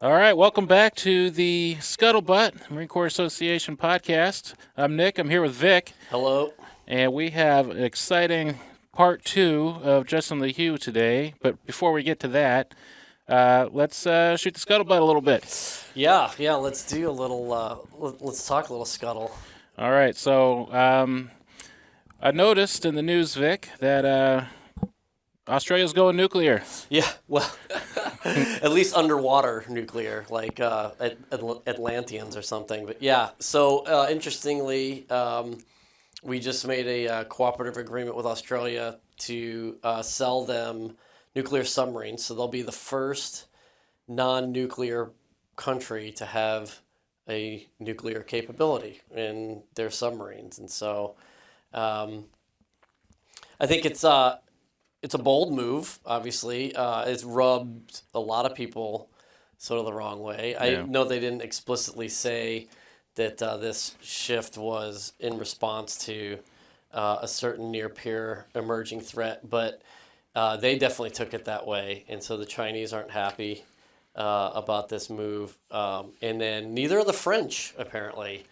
All right, welcome back to the Scuttlebutt Marine Corps Association podcast. I'm Nick. I'm here with Vic, Hello. and we have an exciting part two of Justin LeHew today. But before we get to that, let's shoot the scuttlebutt a little bit. Yeah. Let's do a little. Let's talk a little scuttle. All right, so I noticed in the news, Vic, that Australia's going nuclear. Yeah. Well, at least underwater nuclear, like Atlanteans or something. But yeah. So interestingly, we just made a cooperative agreement with Australia to sell them nuclear submarines. So they'll be the first non-nuclear country to have a nuclear capability in their submarines, and so I think it's a bold move. Obviously, it's rubbed a lot of people sort of the wrong way. Yeah. I know they didn't explicitly say that this shift was in response to a certain near-peer emerging threat, but they definitely took it that way, and so the Chinese aren't happy about this move. And then neither are the French, apparently,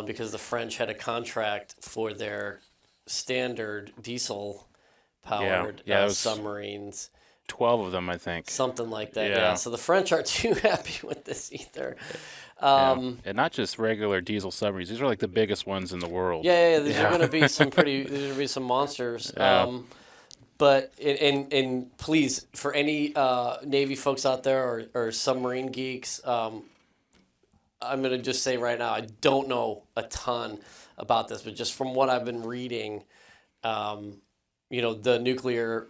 because the French had a contract for their standard diesel-powered it was submarines. 12 of them, I think. Something like that, Yeah. yeah. So the French aren't too happy with this either. Yeah. And not just regular diesel submarines. These are like the biggest ones in the world. Yeah. These are going to be some these are going to be some monsters. Yeah. But and please, for any Navy folks out there or submarine geeks, I'm going to just say right now, I don't know a ton about this, but just from what I've been reading, the nuclear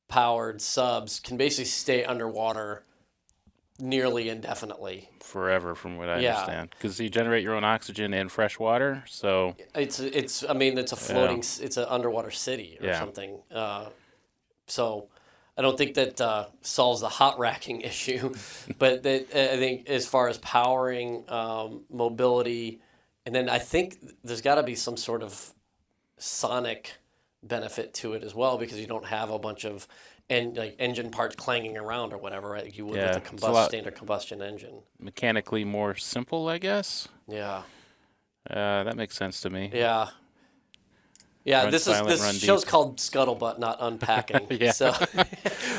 powered subs can basically stay underwater nearly indefinitely. Forever, from what I Yeah. understand, because you generate your own oxygen in fresh water. So It's I mean, it's a floating it's an underwater city or Yeah. something. So I don't think that solves the hot racking issue, but that I think as far as powering mobility, and then I think there's got to be some sort of sonic benefit to it as well, because you don't have a bunch of engine parts clanging around or whatever, right? Like you would Yeah, with it's a a lot- standard combustion engine. mechanically more simple, I guess. Yeah. That makes sense to me. Yeah. Yeah, Run this silent, run show's deep. called Scuttlebutt, not Unpacking. Yeah. So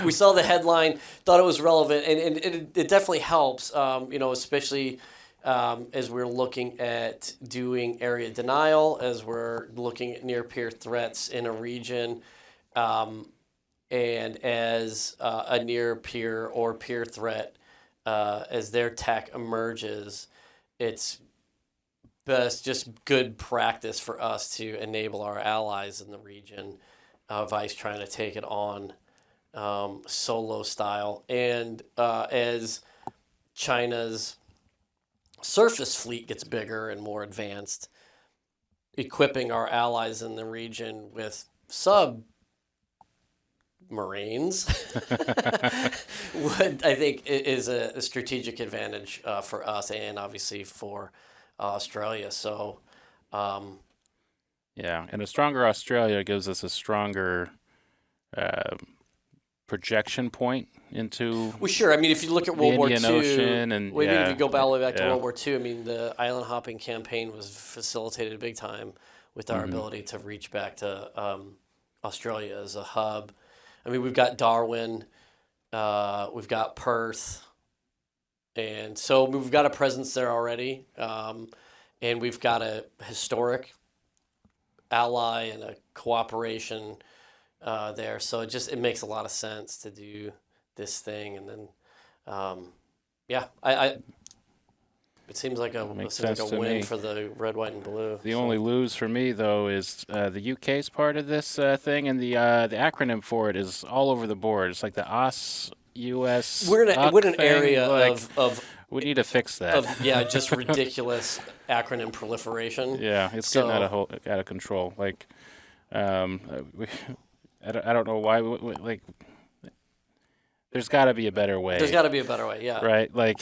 we saw the headline, thought it was relevant, and it definitely helps, especially as we're looking at doing area denial, as we're looking at near-peer threats in a region, and as a near-peer or peer threat, as their tech emerges, it's just good practice for us to enable our allies in the region, vice trying to take it on solo style. And as China's surface fleet gets bigger and more advanced, equipping our allies in the region with submarines would, I think, is a strategic advantage for us and obviously for Australia. So, Yeah, and a stronger Australia gives us a stronger projection point into well, sure. I mean, if you look at World War II, Indian Ocean and- well, even yeah, if you go all the way back to yeah. World War II, I mean, the island hopping campaign was facilitated big time with our ability to reach back to Australia as a hub. I mean, we've got Darwin, we've got Perth, and so we've got a presence there already, and we've got a historic ally and a cooperation there. So it makes a lot of sense to do this thing, and then it seems like a Makes win sense to me. for the red, white, and blue. The only lose for me, though, is the UK's part of this thing, and the acronym for it is all over the board. It's like the US. We're in an thing. area Like, of we need to fix that. just ridiculous acronym proliferation. Yeah, it's So- getting out of control. Like, I don't know why. Like, there's got to be a better way. There's got to be a better way, yeah. Right? Like,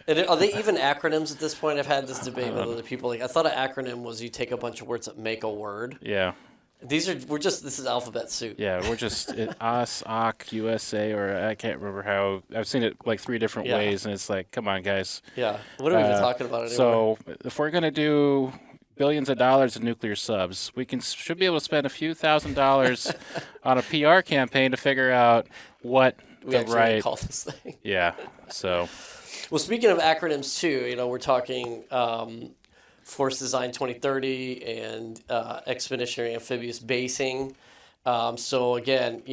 And are they even acronyms at this point? I've had this debate with other people. Like, I thought an acronym was you take a bunch of words that make a word. yeah. This is alphabet soup. Yeah, we're just us, OK, USA, or I can't remember how. I've seen it like 3 different ways, and it's like, come on, guys. Yeah. What are we even talking about anymore? So if we're going to do billions of dollars in nuclear subs, we should be able to spend a few $1,000s on a PR campaign to figure out what we the actually right. call this thing. Yeah. So. Well, speaking of acronyms too, we're talking Force Design 2030 and Expeditionary Amphibious Basing. So again,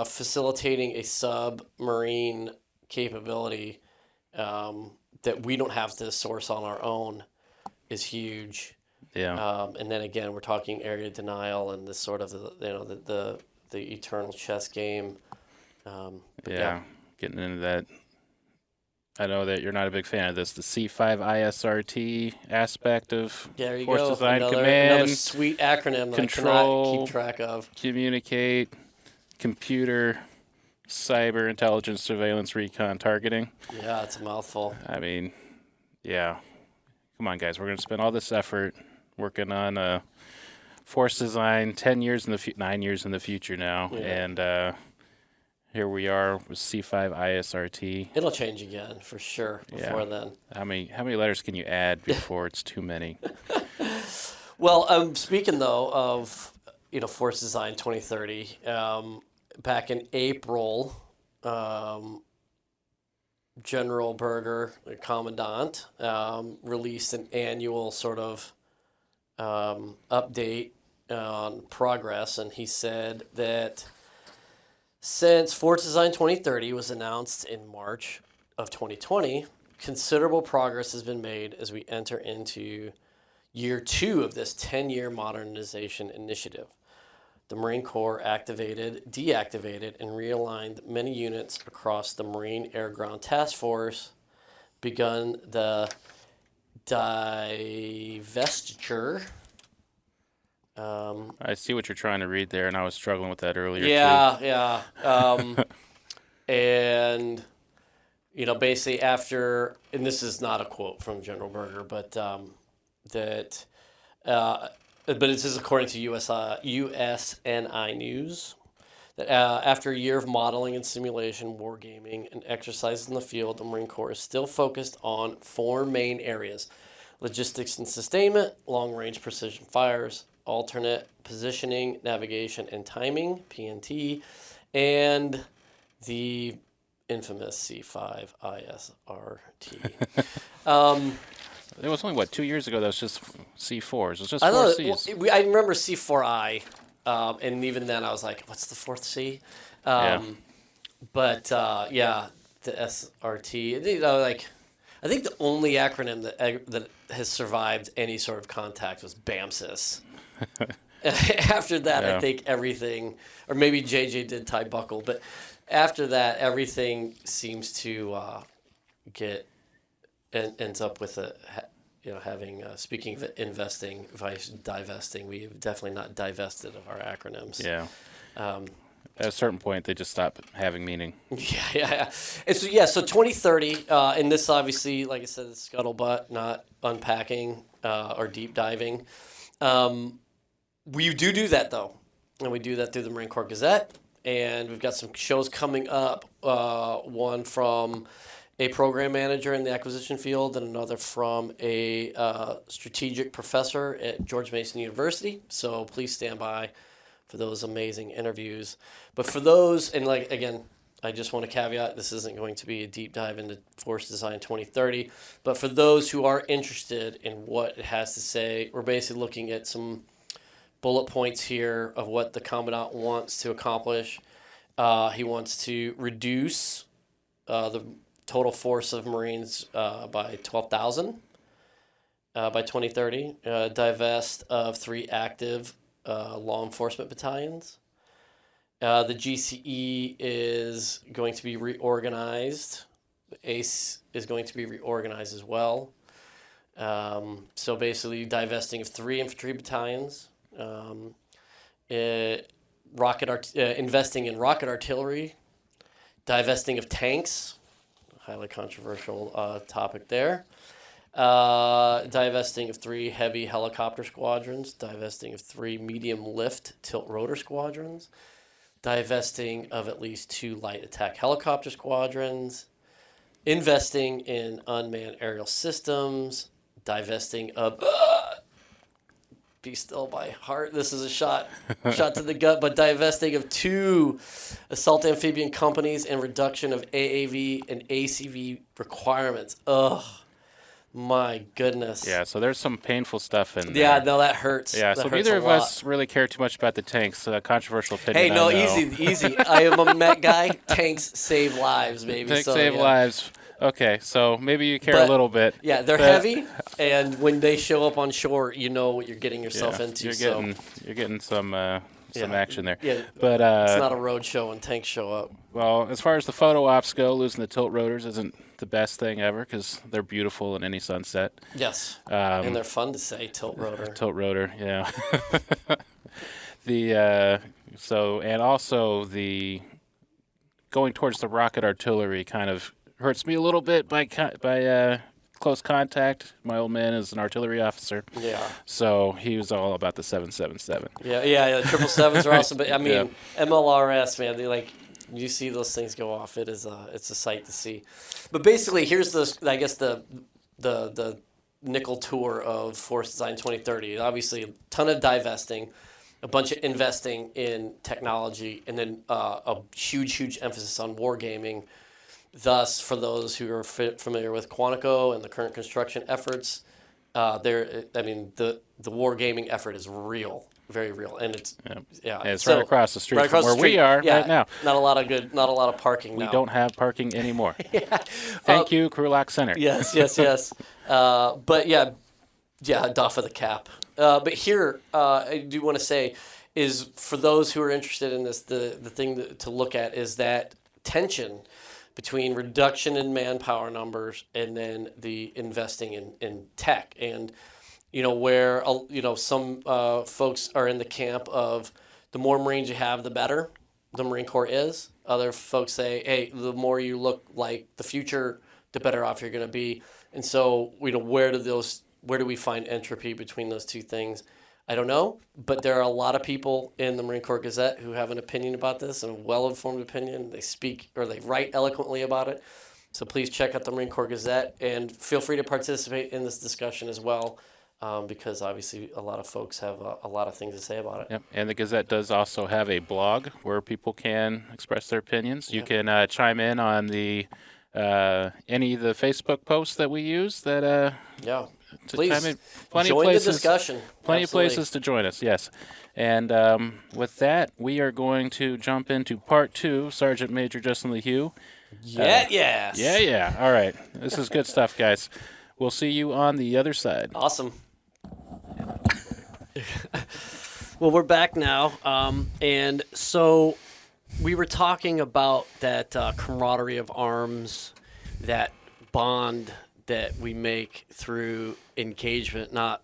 facilitating a submarine capability that we don't have to source on our own is huge. Yeah. And then again, we're talking area denial and this sort of the eternal chess game. Getting into that. I know that you're not a big fan of this. The C5 ISRT aspect of Force Design Command. Another sweet acronym that control, I cannot keep track of. Communicate, computer, cyber, intelligence, surveillance, recon, targeting. Yeah, it's a mouthful. I mean, yeah. Come on, guys. We're going to spend all this effort working on Force Design 9 years in the future now. Yeah. And here we are with C5 ISRT. It'll change again for sure before then. How many letters can you add before it's too many? Well, speaking though of Force Design 2030, back in April, General Berger, the commandant, released an annual sort of update on progress, and he said that since Force Design 2030 was announced in March of 2020, considerable progress has been made as we enter into year 2 of this 10-year modernization initiative. The Marine Corps activated, deactivated, and realigned many units across the Marine Air Ground Task Force, begun the divestiture. I see what you're trying to read there, and I was struggling with that earlier. Yeah. And basically after, and this is not a quote from General Berger, but but this is according to USNI News, that after a year of modeling and simulation, wargaming, and exercises in the field, the Marine Corps is still focused on 4 main areas: logistics and sustainment, long-range precision fires, alternate positioning, navigation, and timing, PNT, and the infamous C5 ISRT. It was only, 2 years ago that was just C4s. It was just 4 Cs. I remember C4I, and even then I was like, what's the 4th C? But, the SRT, I think the only acronym that has survived any sort of contact was BAMSIS. After that, I think everything, or maybe JJ did tie buckle, but after that, everything seems to ends up with having, speaking of investing, vice divesting, we have definitely not divested of our acronyms. Yeah. At a certain point, they just stop having meaning. Yeah. And so 2030, and this obviously, like I said, is scuttlebutt, not unpacking or deep diving. We do that, though, and we do that through the Marine Corps Gazette, and we've got some shows coming up, one from a program manager in the acquisition field and another from a strategic professor at George Mason University, so please stand by for those amazing interviews. But for those, and again, I just want to caveat, this isn't going to be a deep dive into Force Design 2030, but for those who are interested in what it has to say, we're basically looking at some bullet points here of what the Commandant wants to accomplish. He wants to reduce the total force of Marines by 12,000 by 2030, divest of 3 active law enforcement battalions. The GCE is going to be reorganized. The ACE is going to be reorganized as well. So basically divesting of 3 infantry battalions, investing in rocket artillery, divesting of tanks, highly controversial topic there, Divesting of 3 heavy helicopter squadrons, divesting of 3 medium lift tilt rotor squadrons, divesting of at least 2 light attack helicopter squadrons, investing in unmanned aerial systems, divesting of be still my heart. This is a shot to the gut, but divesting of 2 assault amphibian companies and reduction of AAV and ACV requirements. Ugh. My goodness. Yeah, so there's some painful stuff in there. Yeah, no, that hurts. Yeah, that so hurts neither a of lot. us really care too much about the tanks. Controversial opinion. Hey, no, I know. easy. I am a Met guy. Tanks save lives, baby. Tanks so, save yeah. lives. Okay, so maybe you care But, a little bit. Yeah, they're but- heavy, and when they show up on shore, you know what you're getting yourself Yeah, into. you're getting some action there. Yeah, But it's not a road show when tanks show up. well, as far as the photo ops go, losing the tilt rotors isn't the best thing ever because they're beautiful in any sunset. Yes, and they're fun to say, tilt rotor. Tilt rotor, yeah. And also the going towards the rocket artillery kind of hurts me a little bit by close contact. My old man is an artillery officer, Yeah. so he was all about the 777. Yeah, 777s are awesome, but I mean, MLRS, man, they you see those things go off. It's a sight to see. But basically, here's the nickel tour of Force Design 2030. Obviously, a ton of divesting, a bunch of investing in technology, and then a huge emphasis on wargaming. Thus, for those who are familiar with Quantico and the current construction efforts, the wargaming effort is real, very real, and it's And it's right across the street right across from where the street. we are Yeah, right now. Not a lot of parking We now. don't have parking anymore. Thank you, Crew Lock Center. Yes. But doff of the cap. But here, I do want to say, is for those who are interested in this, the thing to look at is that tension between reduction in manpower numbers and then the investing in tech. And, where, some folks are in the camp of the more Marines you have, the better the Marine Corps is. Other folks say, hey, the more you look like the future, the better off you're going to be. And so, where do we find entropy between those two things? I don't know, but there are a lot of people in the Marine Corps Gazette who have an opinion about this, and a well-informed opinion. They speak or they write eloquently about it. So please check out the Marine Corps Gazette and feel free to participate in this discussion as well, because obviously a lot of folks have a lot of things to say about it. Yep. And the Gazette does also have a blog where people can express their opinions. You can chime in on the any of the Facebook posts that we use that Please plenty join of places, the discussion. Plenty Absolutely. of places to join us, yes. And with that, we are going to jump into part 2, Sergeant Major Justin LeHew. Yes. Yeah. All right. This is good stuff, guys. We'll see you on the other side. Awesome. Well, we're back now. And so we were talking about that camaraderie of arms, that bond that we make through engagement, not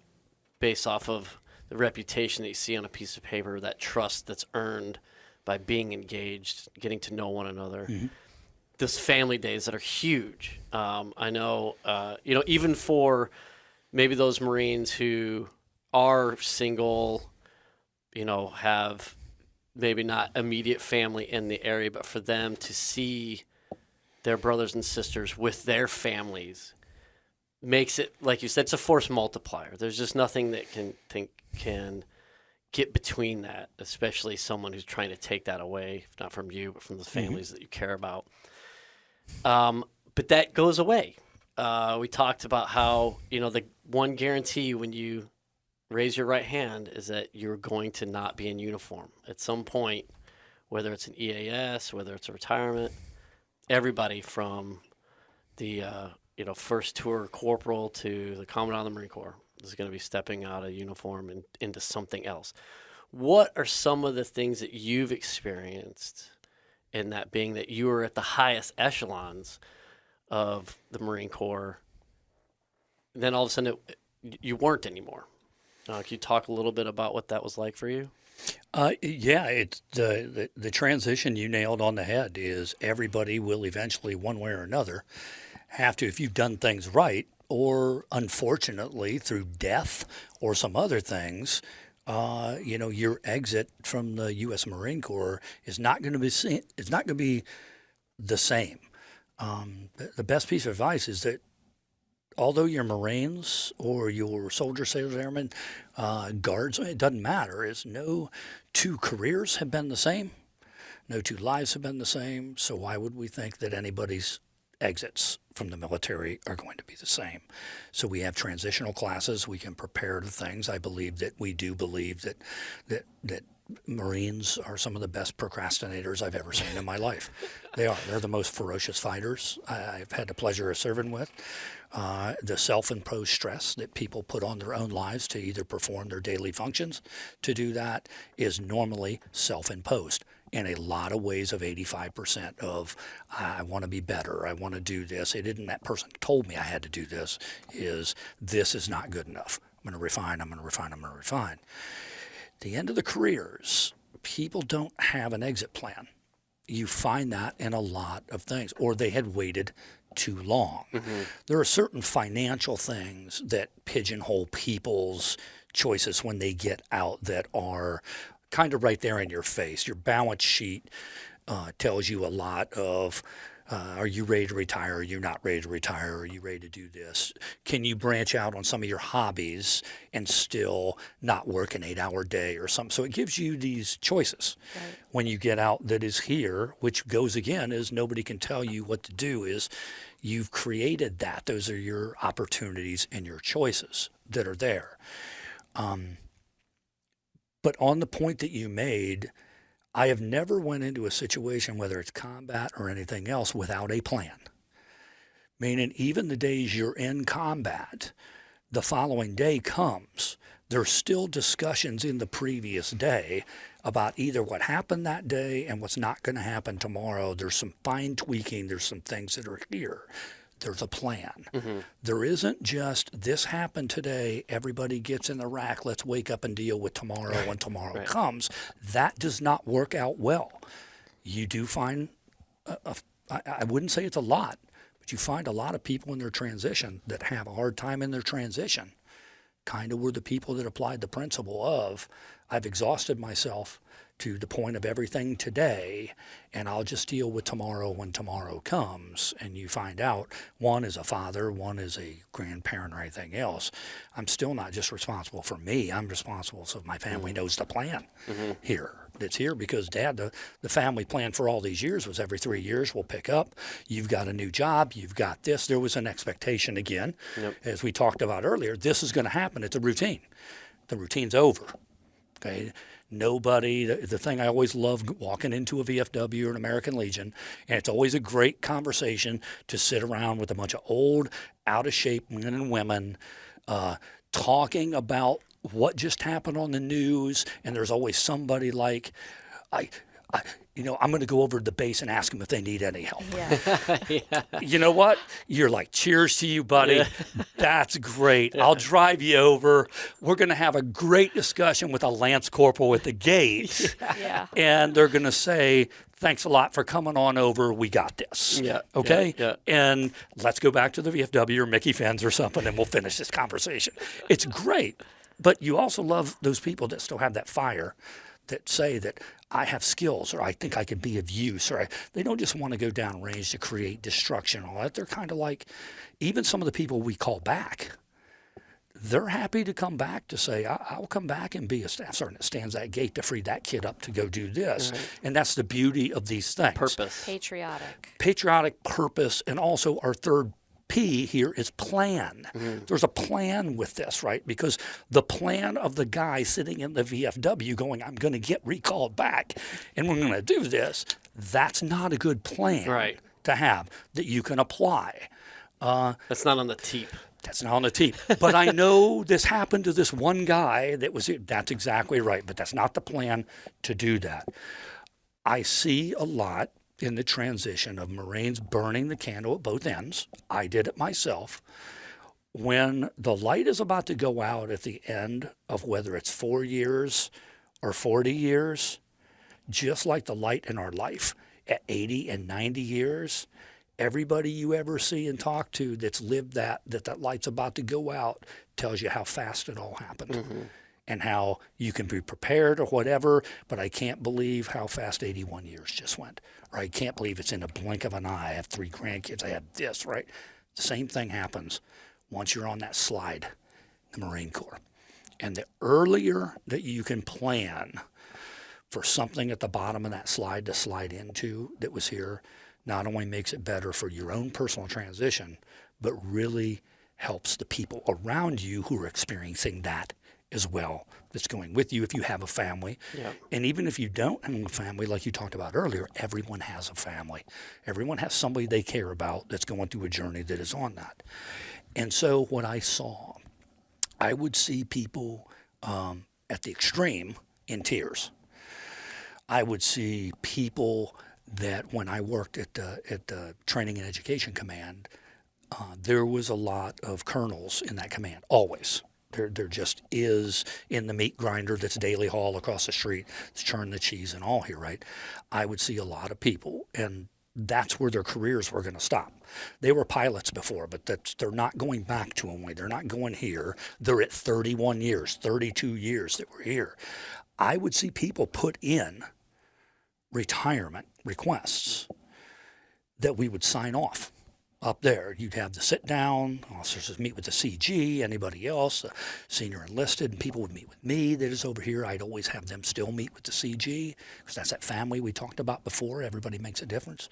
based off of the reputation that you see on a piece of paper, that trust that's earned by being engaged, getting to know one another. Mm-hmm. Those family days that are huge. I know, even for maybe those Marines who are single, have maybe not immediate family in the area, but for them to see their brothers and sisters with their families makes it, like you said, it's a force multiplier. There's just nothing that can get between that, especially someone who's trying to take that away, not from you, but from the families that you care about. But that goes away. We talked about how, the one guarantee when you raise your right hand is that you're going to not be in uniform. At some point, whether it's an EAS, whether it's a retirement, everybody from the first tour corporal to the commandant of the Marine Corps is going to be stepping out of uniform and into something else. What are some of the things that you've experienced in that, being that you were at the highest echelons of the Marine Corps, and then all of a sudden you weren't anymore? Can you talk a little bit about what that was like for you? It's the transition you nailed on the head. Is everybody will eventually, one way or another, have to, if you've done things right, or unfortunately through death or some other things, your exit from the U.S. Marine Corps is not going to be the same. The best piece of advice is that although you're Marines or your soldiers, sailors, airmen, guards, it doesn't matter. Is no two careers have been the same. No two lives have been the same. So why would we think that anybody's exits from the military are going to be the same? So we have transitional classes. We can prepare to things. I believe that that Marines are some of the best procrastinators I've ever seen in my life. They are. They're the most ferocious fighters I've had the pleasure of serving with. The self-imposed stress that people put on their own lives to either perform their daily functions, to do that is normally self-imposed. In a lot of ways of 85% of, I want to be better, I want to do this. It isn't that person told me I had to do this, this is not good enough. I'm going to refine. At the end of the careers, people don't have an exit plan. You find that in a lot of things, or they had waited too long. Mm-hmm. There are certain financial things that pigeonhole people's choices when they get out that are kind of right there in your face. Your balance sheet tells you a lot of, are you ready to retire? Are you not ready to retire? Are you ready to do this? Can you branch out on some of your hobbies and still not work an 8-hour day or something? So it gives you these choices when you get out that is here, which goes again is nobody can tell you what to do, is you've created that. Those are your opportunities and your choices that are there. But on the point that you made, I have never went into a situation, whether it's combat or anything else, without a plan. Meaning even the days you're in combat, the following day comes, there's still discussions in the previous day about either what happened that day and what's not going to happen tomorrow. There's some fine tweaking. There's some things that are here. There's a plan. Mm-hmm. There isn't just this happened today, everybody gets in the rack, let's wake up and deal with tomorrow when tomorrow comes. That does not work out well. You do find, I wouldn't say it's a lot, but you find a lot of people in their transition that have a hard time in their transition kind of were the people that applied the principle of, I've exhausted myself to the point of everything today, and I'll just deal with tomorrow when tomorrow comes. And you find out one is a father, one is a grandparent or anything else. I'm still not just responsible for me. I'm responsible so my family knows the plan here. It's here because, Dad, the family plan for all these years was every 3 years we'll pick up. You've got a new job. You've got this. There was an expectation again. Yep. As we talked about earlier, this is going to happen. It's a routine. The routine's over. Okay. Nobody, the thing I always love walking into a VFW or an American Legion, and it's always a great conversation to sit around with a bunch of old, out-of-shape men and women talking about what just happened on the news, and there's always somebody like, I'm going to go over to the base and ask them if they need any help. Yeah. You know what? You're like, cheers to you, buddy. Yeah. That's great. Yeah. I'll drive you over. We're going to have a great discussion with a Lance Corporal at the gate. Yeah. And they're going to say, thanks a lot for coming on over. We got this. Yeah. Okay? Yeah. And let's go back to the VFW or Mickey Fens or something, and we'll finish this conversation. It's great. But you also love those people that still have that fire, that say that I have skills, or I think I could be of use, or they don't just want to go down range to create destruction and all that. They're kind of like, even some of the people we call back, they're happy to come back to say, I'll come back and be a staff sergeant that stands at that gate to free that kid up to go do this. Right. And that's the beauty of these things. Purpose. Patriotic purpose, and also our third P here is plan. Mm-hmm. There's a plan with this, right? Because the plan of the guy sitting in the VFW going, I'm going to get recalled back and we're going to do this, that's not a good plan to have that you can apply. That's not on the teep. That's not on the teep. But I know this happened to this one guy that's exactly right, but that's not the plan to do that. I see a lot in the transition of Marines burning the candle at both ends. I did it myself. When the light is about to go out at the end of whether it's 4 years or 40 years, just like the light in our life at 80 and 90 years, Everybody you ever see and talk to that's lived that light's about to go out tells you how fast it all happened and how you can be prepared or whatever, but I can't believe how fast 81 years just went. Or I can't believe it's in a blink of an eye. I have 3 grandkids. I have this, right? The same thing happens once you're on that slide, the Marine Corps. And the earlier that you can plan for something at the bottom of that slide to slide into that was here, not only makes it better for your own personal transition, but really helps the people around you who are experiencing that as well that's going with you if you have a family. Yep. And even if you don't have a family, like you talked about earlier, everyone has a family. Everyone has somebody they care about that's going through a journey that is on that. And so what I saw, I would see people at the extreme in tears. I would see people that when I worked at the Training and Education Command, there was a lot of colonels in that command, always. There just is in the meat grinder that's daily haul across the street, it's churn the cheese and all here, right? I would see a lot of people, and that's where their careers were going to stop. They were pilots before, but they're not going back to them. They're not going here. They're at 31 years, 32 years that we're here. I would see people put in retirement requests that we would sign off. Up there, you'd have the sit down, officers would meet with the CG, anybody else, senior enlisted, and people would meet with me that is over here. I'd always have them still meet with the CG, because that's that family we talked about before. Everybody makes a difference.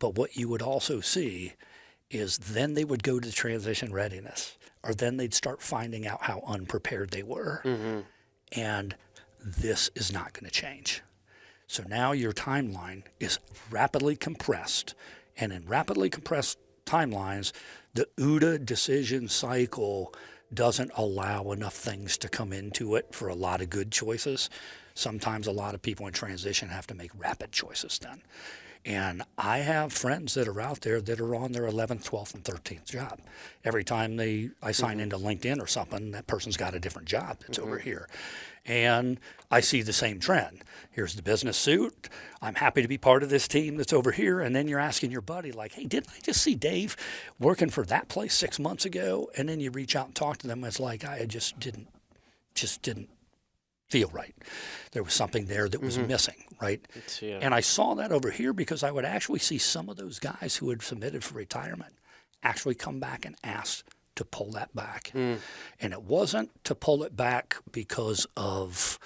But what you would also see is then they would go to transition readiness, or then they'd start finding out how unprepared they were. And this is not going to change. So now your timeline is rapidly compressed. And in rapidly compressed timelines, the UDA decision cycle doesn't allow enough things to come into it for a lot of good choices. Sometimes a lot of people in transition have to make rapid choices then. And I have friends that are out there that are on their 11th, 12th, and 13th job. Every time I sign into LinkedIn or something, that person's got a different job that's over here. And I see the same trend. Here's the business suit. I'm happy to be part of this team that's over here. And then you're asking your buddy, like, hey, didn't I just see Dave working for that place 6 months ago? And then you reach out and talk to them. It's like, I just didn't feel right. There was something there that was missing, right? And I saw that over here because I would actually see some of those guys who had submitted for retirement actually come back and ask to pull that back. And it wasn't to pull it back because of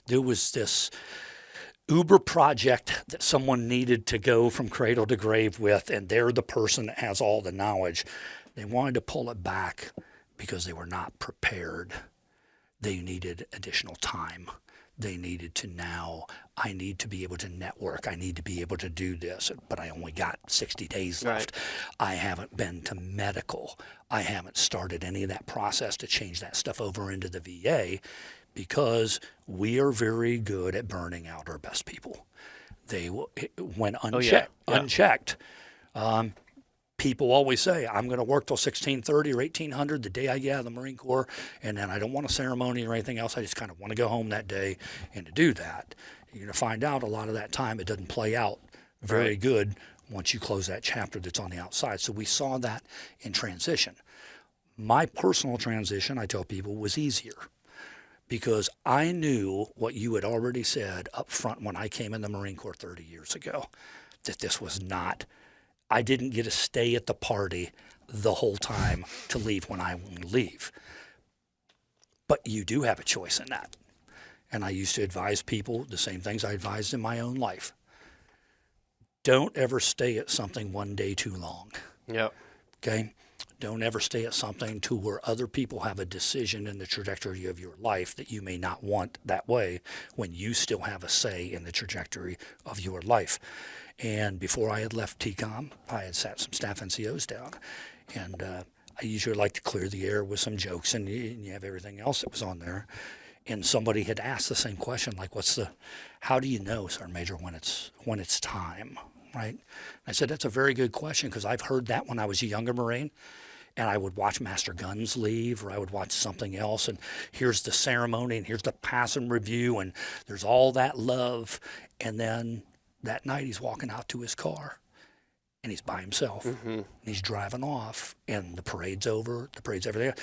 there was this Uber project that someone needed to go from cradle to grave with, and they're the person that has all the knowledge. They wanted to pull it back because they were not prepared. They needed additional time. They needed to now, I need to be able to network. I need to be able to do this, but I only got 60 days left. I haven't been to medical. I haven't started any of that process to change that stuff over into the VA because we are very good at burning out our best people. They will, when unchecked, people always say, I'm going to work till 1630 or 1800 the day I get out of the Marine Corps, and then I don't want a ceremony or anything else. I just kind of want to go home that day. And to do that, you're going to find out a lot of that time it doesn't play out very good once you close that chapter that's on the outside. So we saw that in transition. My personal transition, I tell people, was easier because I knew what you had already said up front when I came in the Marine Corps 30 years ago, that this was not – I didn't get to stay at the party the whole time to leave when I want to leave. But you do have a choice in that. And I used to advise people the same things I advised in my own life. Don't ever stay at something one day too long. Yep. Okay? Don't ever stay at something to where other people have a decision in the trajectory of your life that you may not want that way when you still have a say in the trajectory of your life. And before I had left TCOM, I had sat some staff NCOs down. And I usually like to clear the air with some jokes, and you have everything else that was on there. And somebody had asked the same question, like, how do you know, Sergeant Major, when it's time, right? And I said, that's a very good question, because I've heard that when I was a younger Marine. And I would watch Master Guns leave, or I would watch something else, and here's the ceremony, and here's the pass and review, and there's all that love. And then that night he's walking out to his car, and he's by himself, and he's driving off, and the parade's over, the parade's everything.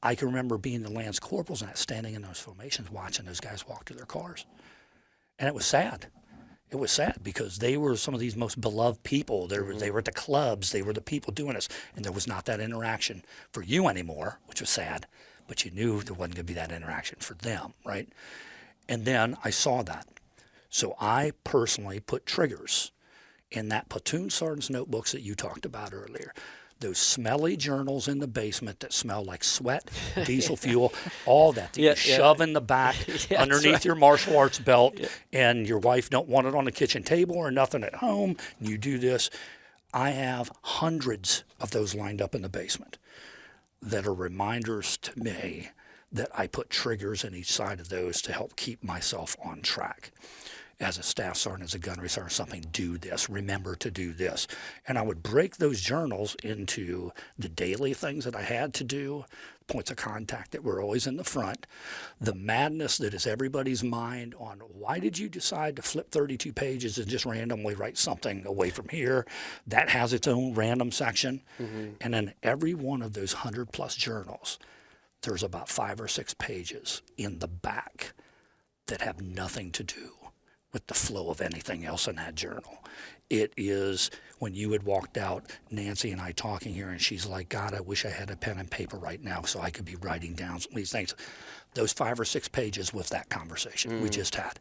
I can remember being the Lance Corporals and standing in those formations watching those guys walk to their cars. And it was sad. It was sad because they were some of these most beloved people. They were at the clubs. They were the people doing this. And there was not that interaction for you anymore, which was sad. But you knew there wasn't going to be that interaction for them, right? And then I saw that. So I personally put triggers in that platoon sergeant's notebooks that you talked about earlier. Those smelly journals in the basement that smell like sweat, diesel fuel, all that you shove in the back underneath your martial arts belt, and your wife don't want it on the kitchen table or nothing at home, and you do this. I have hundreds of those lined up in the basement that are reminders to me that I put triggers in each side of those to help keep myself on track. As a staff sergeant, as a gunnery sergeant, something, do this, remember to do this. And I would break those journals into the daily things that I had to do, points of contact that were always in the front, the madness that is everybody's mind on why did you decide to flip 32 pages and just randomly write something away from here. That has its own random section. And in every one of those 100+ journals, there's about 5 or 6 pages in the back that have nothing to do with the flow of anything else in that journal. It is when you had walked out, Nancy and I talking here, and she's like, God, I wish I had a pen and paper right now so I could be writing down some of these things. Those 5 or 6 pages was that conversation we just had.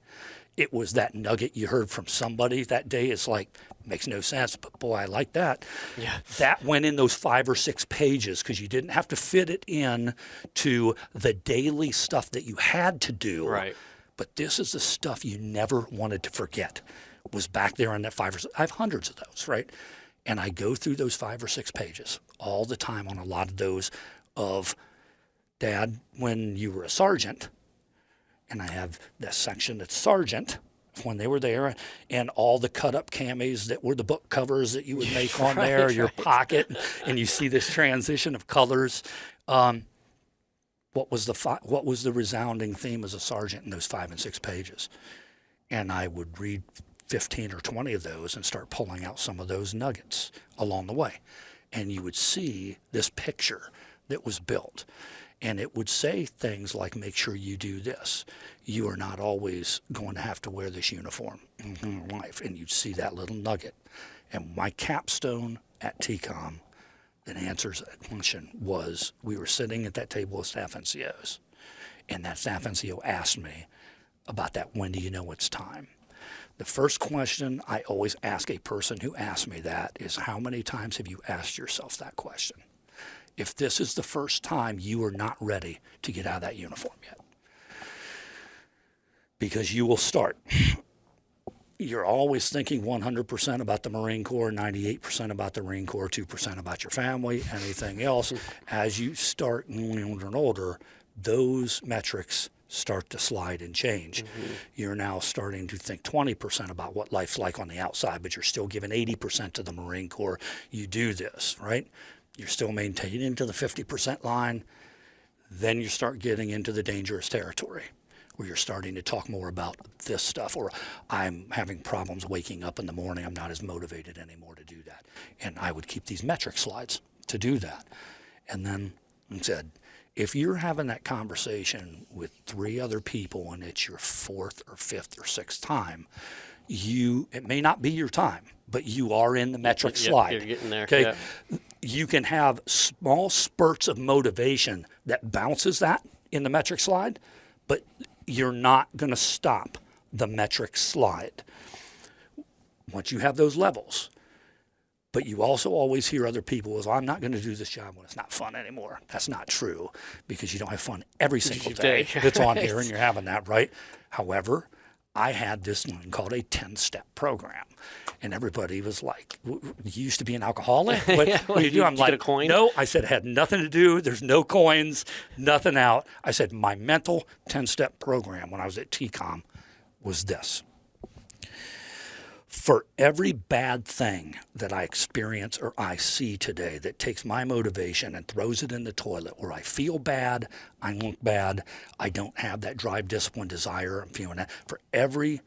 It was that nugget you heard from somebody that day. It's like, makes no sense, but boy, I like that. Yeah. That went in those 5 or 6 pages because you didn't have to fit it in to the daily stuff that you had to do. Right. But this is the stuff you never wanted to forget. Was back there on that 5 or 6. I have hundreds of those, right? And I go through those 5 or 6 pages all the time on a lot of those of, Dad, when you were a sergeant, and I have that section that's sergeant when they were there, and all the cut-up camis that were the book covers that you would make on there, your pocket, and you see this transition of colors. What was the resounding theme as a sergeant in those 5 and 6 pages? And I would read 15 or 20 of those and start pulling out some of those nuggets along the way. And you would see this picture that was built. And it would say things like, make sure you do this. You are not always going to have to wear this uniform in your life. And you'd see that little nugget. And my capstone at TCOM that answers that question was, we were sitting at that table of staff NCOs, and that staff NCO asked me about that, when do you know it's time? The first question I always ask a person who asks me that is, how many times have you asked yourself that question? If this is the first time, you are not ready to get out of that uniform yet. Because you will start. You're always thinking 100% about the Marine Corps, 98% about the Marine Corps, 2% about your family, anything else. As you start getting older and older, those metrics start to slide and change. You're now starting to think 20% about what life's like on the outside, but you're still giving 80% to the Marine Corps. You do this, right? You're still maintaining to the 50% line. Then you start getting into the dangerous territory, where you're starting to talk more about this stuff, or I'm having problems waking up in the morning. I'm not as motivated anymore to do that. And I would keep these metric slides to do that. And then I said, if you're having that conversation with 3 other people and it's your 4th or 5th or 6th time, it may not be your time, but you are in the metric slide. You're getting there. Okay. Yeah. You can have small spurts of motivation that bounces that in the metric slide, but you're not going to stop the metric slide once you have those levels. But you also always hear other people as, I'm not going to do this job when it's not fun anymore. That's not true, because you don't have fun every single day that's on here, and you're having that, right? However, I had this thing called a 10-step program. And everybody was like, you used to be an alcoholic? What do you do? I'm like, get a coin? No. I said, it had nothing to do. There's no coins, nothing out. I said, my mental 10-step program when I was at TCOM was this. For every bad thing that I experience or I see today that takes my motivation and throws it in the toilet, where I feel bad, I look bad, I don't have that drive, discipline, desire, I'm feeling that. For every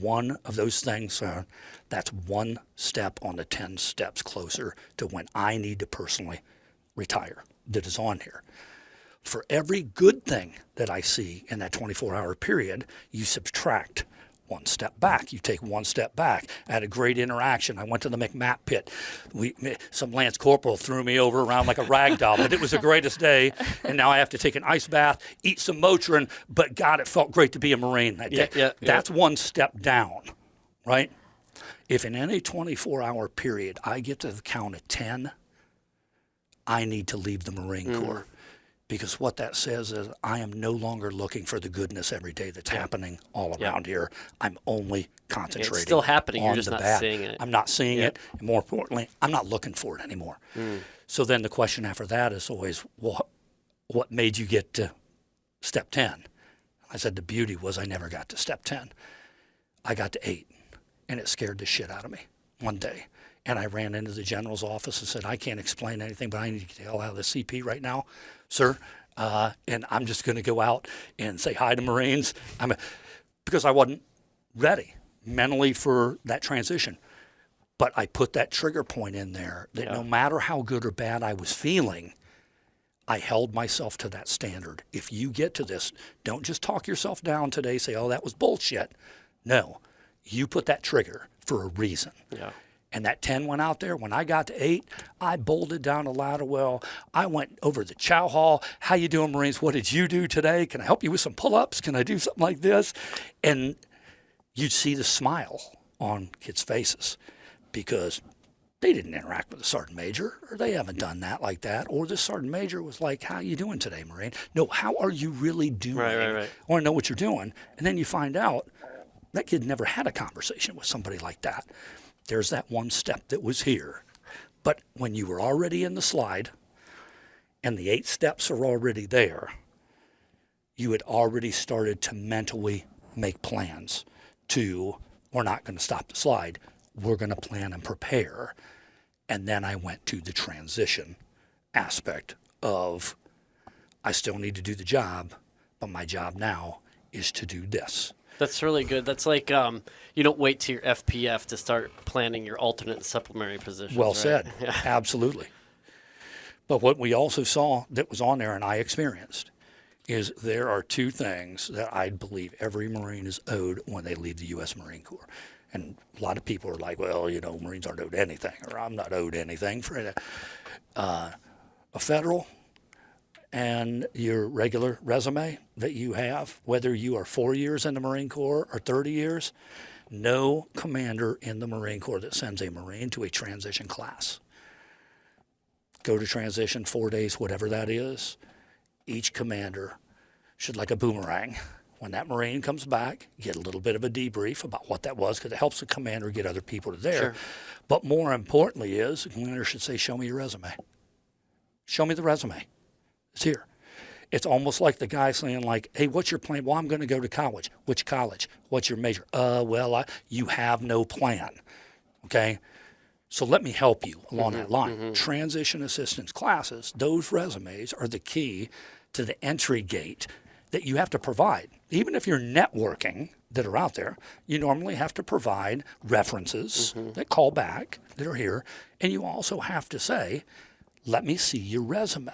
one of those things, that's one step on the 10 steps closer to when I need to personally retire that is on here. For every good thing that I see in that 24-hour period, you subtract one step back. You take one step back. I had a great interaction. I went to the McMap pit. Some Lance Corporal threw me over around like a rag doll, but it was the greatest day. And now I have to take an ice bath, eat some Motrin, but God, it felt great to be a Marine that day. That's one step down, right? If in any 24-hour period I get to the count of 10, I need to leave the Marine Corps. Because what that says is I am no longer looking for the goodness every day that's happening all around here. I'm only concentrating. It's still happening. You're just not bad. seeing it. I'm not seeing it. And more importantly, I'm not looking for it anymore. So then the question after that is always, well, what made you get to step 10? I said the beauty was I never got to step 10. I got to 8, and it scared the shit out of me one day. And I ran into the general's office and said, I can't explain anything, but I need to get the hell out of the CP right now, sir. And I'm just going to go out and say hi to Marines. Because I wasn't ready mentally for that transition. But I put that trigger point in there that no matter how good or bad I was feeling, I held myself to that standard. If you get to this, don't just talk yourself down today, say, oh, that was bullshit. No, you put that trigger for a reason. And that 10 went out there. When I got to 8, I bolted down a ladder well. I went over the chow hall. How you doing, Marines? What did you do today? Can I help you with some pull-ups? Can I do something like this? And you'd see the smile on kids' faces because they didn't interact with the sergeant major, or they haven't done that like that. Or the sergeant major was like, how you doing today, Marine? No, how are you really doing? Right. I want to know what you're doing. And then you find out that kid never had a conversation with somebody like that. There's that one step that was here. But when you were already in the slide and the 8 steps are already there, you had already started to mentally make plans to, we're not going to stop the slide. We're going to plan and prepare. And then I went to the transition aspect of, I still need to do the job, but my job now is to do this. That's really good. That's like you don't wait till your FPF to start planning your alternate and supplementary positions. Well right? said. Absolutely. But what we also saw that was on there and I experienced is there are 2 things that I believe every Marine is owed when they leave the U.S. Marine Corps. And a lot of people are like, well, Marines aren't owed anything, or I'm not owed anything for it. A federal and your regular resume that you have, whether you are 4 years in the Marine Corps or 30 years, no commander in the Marine Corps that sends a Marine to a transition class. Go to transition 4 days, whatever that is. Each commander should, like a boomerang, when that Marine comes back, get a little bit of a debrief about what that was, because it helps the commander get other people to there. Sure. But more importantly is, the commander should say, show me your resume. Show me the resume. It's here. It's almost like the guy saying, like, hey, what's your plan? Well, I'm going to go to college. Which college? What's your major? You have no plan. Okay? So let me help you along that line. Transition assistance classes, those resumes are the key to the entry gate that you have to provide. Even if you're networking that are out there, you normally have to provide references that call back, that are here. And you also have to say, let me see your resume.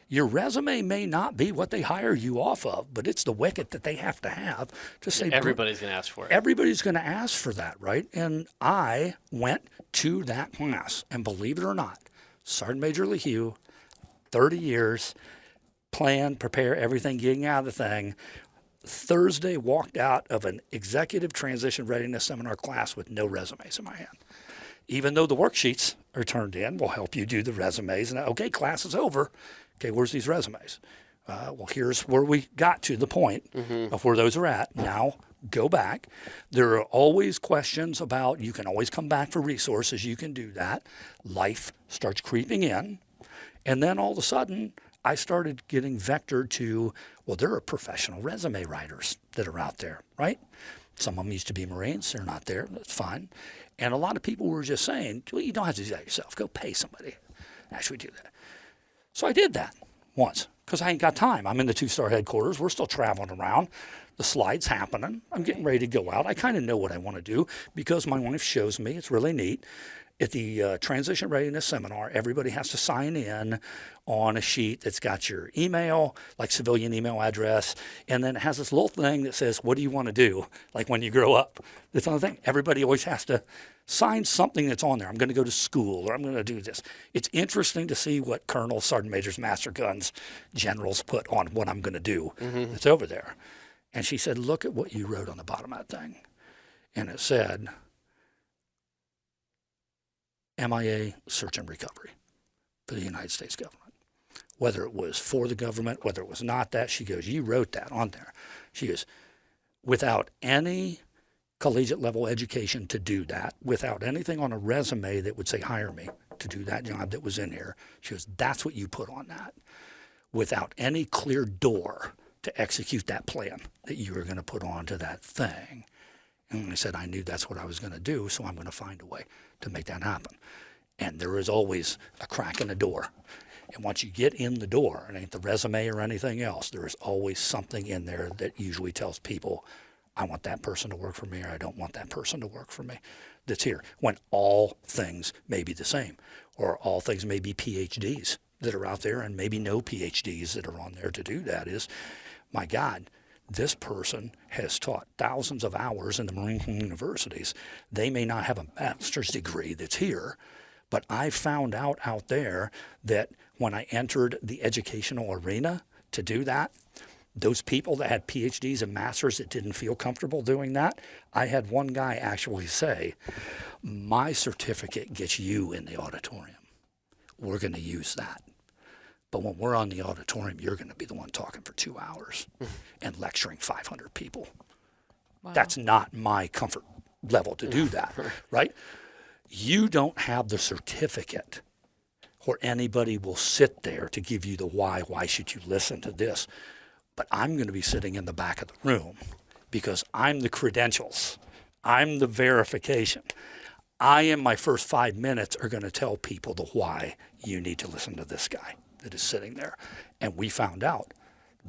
Your resume may not be what they hire you off of, but it's the wicket that they have to say. Everybody's going to ask for it. Everybody's going to ask for that, right? And I went to that class, and believe it or not, Sergeant Major LeHew, 30 years, plan, prepare everything, getting out of the thing. Thursday, walked out of an executive transition readiness seminar class with no resumes in my hand. Even though the worksheets are turned in, we'll help you do the resumes. And okay, class is over. Okay, where's these resumes? Well, here's where we got to the point of where those are at. Now, go back. There are always questions about, you can always come back for resources. You can do that. Life starts creeping in. And then all of a sudden, I started getting vectored to, well, there are professional resume writers that are out there, right? Some of them used to be Marines. They're not there. That's fine. And a lot of people were just saying, well, you don't have to do that yourself. Go pay somebody. Actually do that. So I did that once. because I ain't got time. I'm in the 2-star headquarters. We're still traveling around. The slide's happening. I'm getting ready to go out. I kind of know what I want to do because my wife shows me. It's really neat. At the Transition Readiness Seminar, everybody has to sign in on a sheet that's got your email, like civilian email address, and then it has this little thing that says, what do you want to do, like when you grow up? That's the thing. Everybody always has to sign something that's on there. I'm going to go to school, or I'm going to do this. It's interesting to see what colonels, sergeant majors, master guns, generals put on what I'm going to do that's over there. And she said, look at what you wrote on the bottom of that thing. And it said, MIA search and recovery for the United States government. Whether it was for the government, whether it was not that, she goes, you wrote that on there. She goes, without any collegiate level education to do that, without anything on a resume that would say hire me to do that job that was in here, she goes, that's what you put on that. Without any clear door to execute that plan that you were going to put onto that thing. And I said, I knew that's what I was going to do, so I'm going to find a way to make that happen. And there is always a crack in the door. And once you get in the door, it ain't the resume or anything else, there is always something in there that usually tells people, I want that person to work for me, or I don't want that person to work for me. That's here. When all things may be the same, or all things may be PhDs that are out there, and maybe no PhDs that are on there to do that is, my God, this person has taught thousands of hours in the Marine Corps universities. They may not have a master's degree that's here, but I found out there that when I entered the educational arena to do that, those people that had PhDs and masters that didn't feel comfortable doing that, I had one guy actually say, my certificate gets you in the auditorium. We're going to use that. But when we're on the auditorium, you're going to be the one talking for 2 hours and lecturing 500 people. Wow. That's not my comfort level to do that, right? You don't have the certificate where anybody will sit there to give you the why. Why should you listen to this? But I'm going to be sitting in the back of the room because I'm the credentials. I'm the verification. I, in my first 5 minutes, are going to tell people the why you need to listen to this guy that is sitting there. And we found out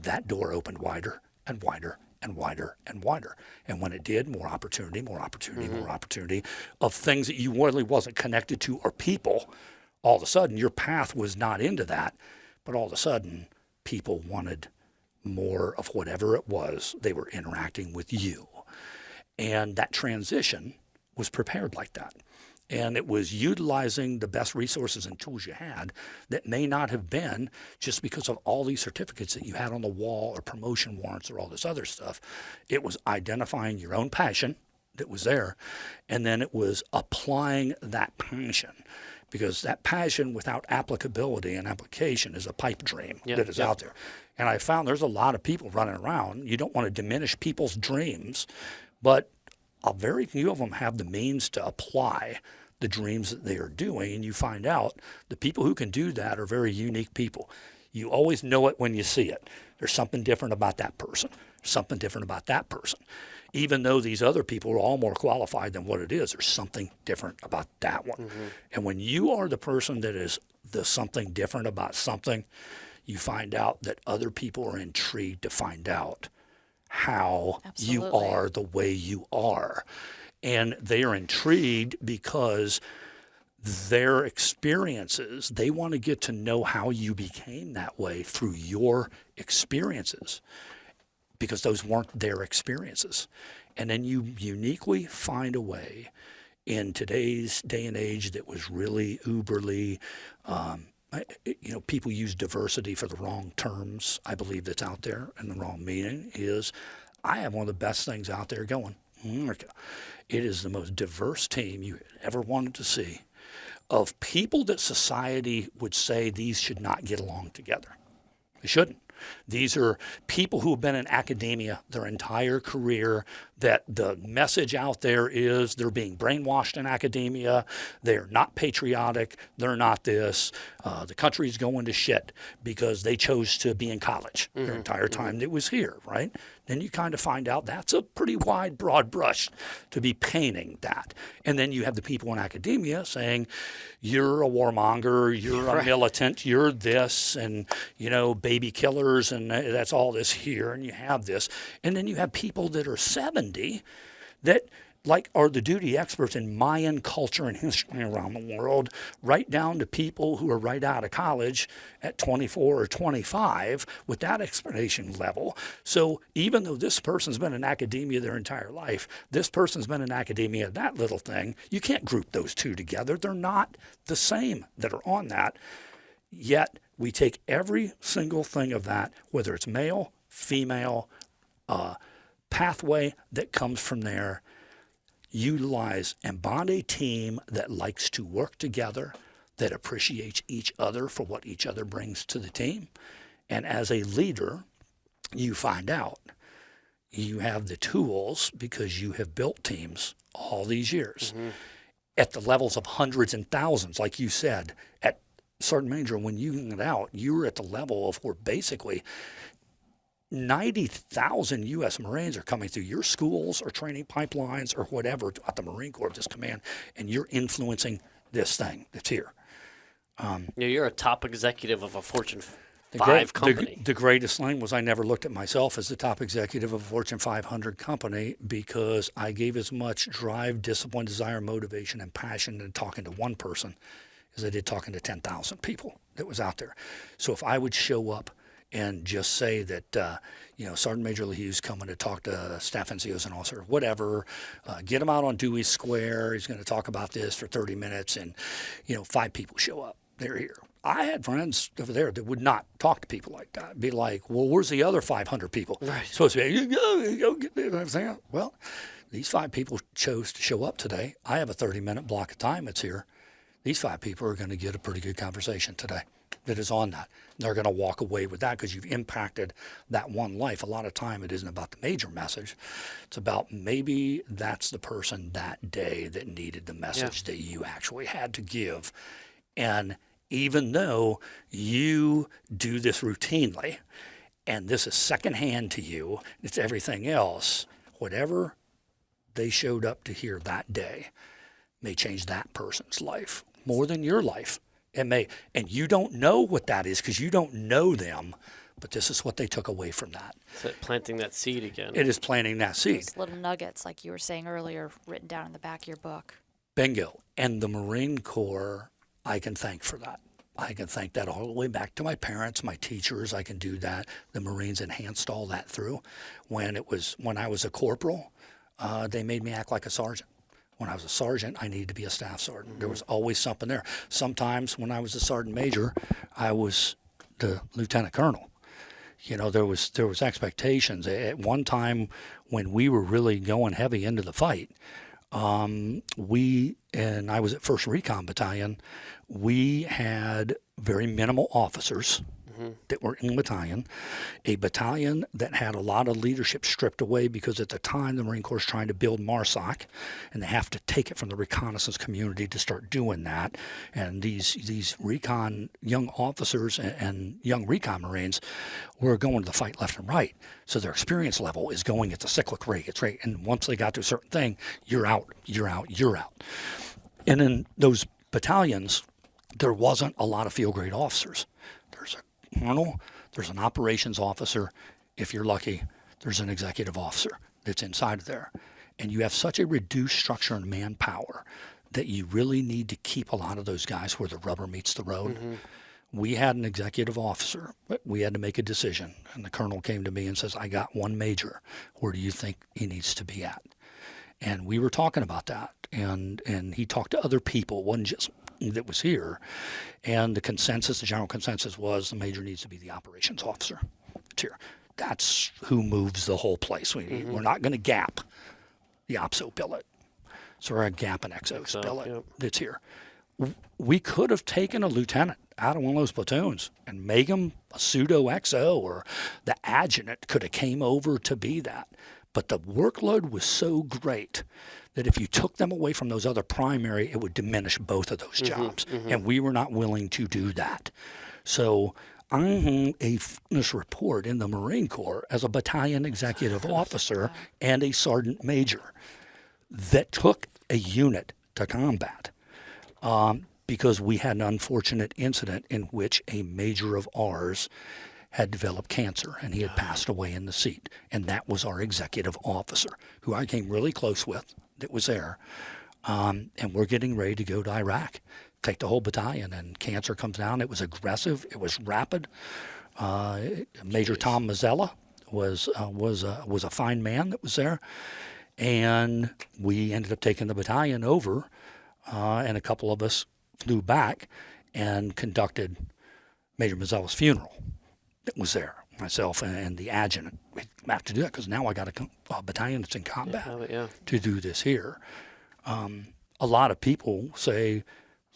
that door opened wider and wider and wider and wider. And when it did, more opportunity, more opportunity, more opportunity of things that you really wasn't connected to or people. All of a sudden, your path was not into that, but all of a sudden, people wanted more of whatever it was they were interacting with you. And that transition was prepared like that. And it was utilizing the best resources and tools you had that may not have been just because of all these certificates that you had on the wall or promotion warrants or all this other stuff. It was identifying your own passion that was there, and then it was applying that passion. Because that passion without applicability and application is a pipe dream that is out there. And I found there's a lot of people running around. You don't want to diminish people's dreams, but a very few of them have the means to apply the dreams that they are doing. And you find out the people who can do that are very unique people. You always know it when you see it. There's something different about that person. Something different about that person. Even though these other people are all more qualified than what it is, there's something different about that one. And when you are the person that is the something different about something, you find out that other people are intrigued to find out how you are the way you are. And they are intrigued because their experiences, they want to get to know how you became that way through your experiences, because those weren't their experiences. And then you uniquely find a way in today's day and age that was really uberly, people use diversity for the wrong terms. I believe that's out there and the wrong meaning is I have one of the best things out there going. America. It is the most diverse team you ever wanted to see of people that society would say these should not get along together. They shouldn't. These are people who have been in academia their entire career, that the message out there is they're being brainwashed in academia. They're not patriotic. They're not this. The country's going to shit because they chose to be in college their entire time it was here, right? Then you kind of find out that's a pretty wide, broad brush to be painting that. And then you have the people in academia saying, you're a warmonger, you're a militant, you're this, and, baby killers, and that's all this here, and you have this. And then you have people that are 70 that are the duty experts in Mayan culture and history around the world, right down to people who are right out of college at 24 or 25 with that explanation level. So even though this person's been in academia their entire life, this person's been in academia, that little thing, you can't group those two together. They're not the same that are on that. Yet we take every single thing of that, whether it's male, female, pathway that comes from there, utilize and bond a team that likes to work together, that appreciates each other for what each other brings to the team. And as a leader, you find out you have the tools because you have built teams all these years at the levels of hundreds and thousands. Like you said, at Sergeant Major, when you got out, you were at the level of where basically 90,000 U.S. Marines are coming through your schools or training pipelines or whatever at the Marine Corps, this command, and you're influencing this thing that's here. You're a top executive of a Fortune 5 company. The greatest thing was I never looked at myself as the top executive of a Fortune 500 company because I gave as much drive, discipline, desire, motivation, and passion in talking to one person as I did talking to 10,000 people that was out there. So if I would show up and just say that, Sergeant Major LeHew's coming to talk to staff NCOs and officers, whatever, get him out on Dewey Square. He's going to talk about this for 30 minutes, and, 5 people show up. They're here. I had friends over there that would not talk to people like that. Be like, well, where's the other 500 people? Right. Supposed to be, you go get there. I'm saying, well, these 5 people chose to show up today. I have a 30-minute block of time that's here. These 5 people are going to get a pretty good conversation today that is on that. They're going to walk away with that because you've impacted that one life. A lot of time it isn't about the major message. It's about maybe that's the person that day that needed the message that you actually had to give. And even though you do this routinely and this is secondhand to you, it's everything else, whatever they showed up to hear that day may change that person's life more than your life. It may, and you don't know what that is because you don't know them, but this is what they took away from that. So planting that seed again. It is planting that seed. Those little nuggets, like you were saying earlier, written down in the back of your book. Bingo. And the Marine Corps, I can thank for that. I can thank that all the way back to my parents, my teachers. I can do that. The Marines enhanced all that through. When I was a corporal, they made me act like a sergeant. When I was a sergeant, I needed to be a staff sergeant. There was always something there. Sometimes when I was a sergeant major, I was the lieutenant colonel. There was expectations. At one time when we were really going heavy into the fight, and I was at 1st Recon Battalion, we had very minimal officers that were in the battalion, a battalion that had a lot of leadership stripped away because at the time the Marine Corps was trying to build MARSOC, and they have to take it from the reconnaissance community to start doing that. And these recon young officers and young recon Marines were going to the fight left and right. So their experience level is going at the cyclic rate. It's right. And once they got to a certain thing, you're out. And in those battalions, there wasn't a lot of field grade officers. There's a colonel, there's an operations officer. If you're lucky, there's an executive officer that's inside of there. And you have such a reduced structure and manpower that you really need to keep a lot of those guys where the rubber meets the road. We had an executive officer, but we had to make a decision. And the colonel came to me and says, I got one major. Where do you think he needs to be at? And we were talking about that. And he talked to other people. It wasn't just that was here. And the general consensus was the major needs to be the operations officer. It's here. That's who moves the whole place. We're not going to gap the OPSO billet. So we're a gap and exos billet that's here. We could have taken a lieutenant out of one of those platoons and make them a pseudo XO, or the adjutant could have came over to be that. But the workload was so great that if you took them away from those other primary, it would diminish both of those jobs. And we were not willing to do that. So I have a fitness report in the Marine Corps as a battalion executive officer and a sergeant major that took a unit to combat because we had an unfortunate incident in which a major of ours had developed cancer and he had passed away in the seat. And that was our executive officer, who I came really close with, that was there. And we're getting ready to go to Iraq, take the whole battalion, and cancer comes down. It was aggressive. It was rapid. Major Tom Mazzella was a fine man that was there. And we ended up taking the battalion over, and a couple of us flew back and conducted Major Mazzella's funeral that was there, myself and the adjutant. We have to do that because now I got a battalion that's in combat to do this here. A lot of people say,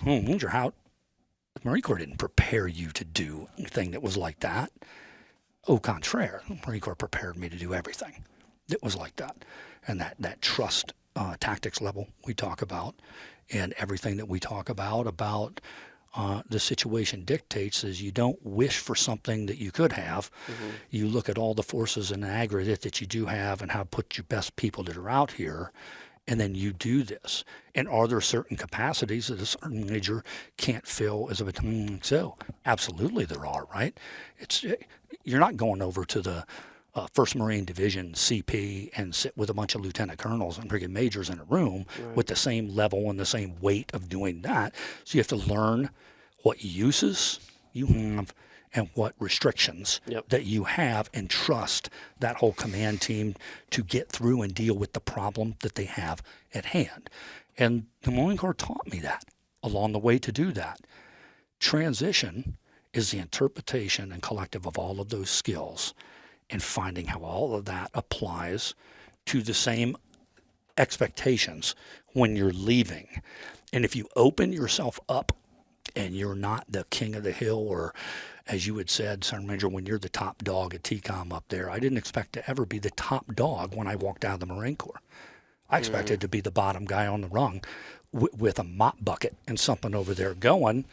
Major, how the Marine Corps didn't prepare you to do anything that was like that. Au contraire, the Marine Corps prepared me to do everything that was like that. And that trust tactics level we talk about, and everything that we talk about the situation dictates is you don't wish for something that you could have. You look at all the forces in aggregate that you do have and how to put your best people that are out here, and then you do this. And are there certain capacities that a certain major can't fill as a battalion? So absolutely there are, right? You're not going over to the 1st Marine Division CP and sit with a bunch of lieutenant colonels and brigade majors in a room with the same level and the same weight of doing that. So you have to learn what uses you have and what restrictions that you have, and trust that whole command team to get through and deal with the problem that they have at hand. And the Marine Corps taught me that along the way to do that. Transition is the interpretation and collective of all of those skills, and finding how all of that applies to the same expectations when you're leaving. And if you open yourself up and you're not the king of the hill, or as you had said, Sergeant Major, when you're the top dog at TCOM up there, I didn't expect to ever be the top dog when I walked out of the Marine Corps. I expected to be the bottom guy on the rung with a mop bucket and something over there going,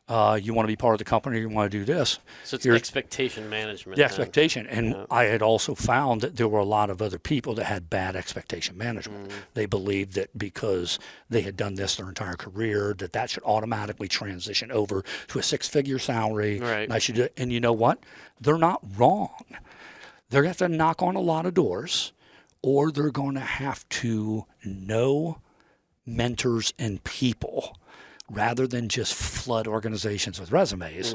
you want to be part of the company, you want to do this. So it's expectation management. The expectation. And I had also found that there were a lot of other people that had bad expectation management. They believed that because they had done this their entire career, that should automatically transition over to a 6-figure salary. Right. And I should do it. And you know what? They're not wrong. They're going to have to knock on a lot of doors, or they're going to have to know mentors and people. Rather than just flood organizations with resumes,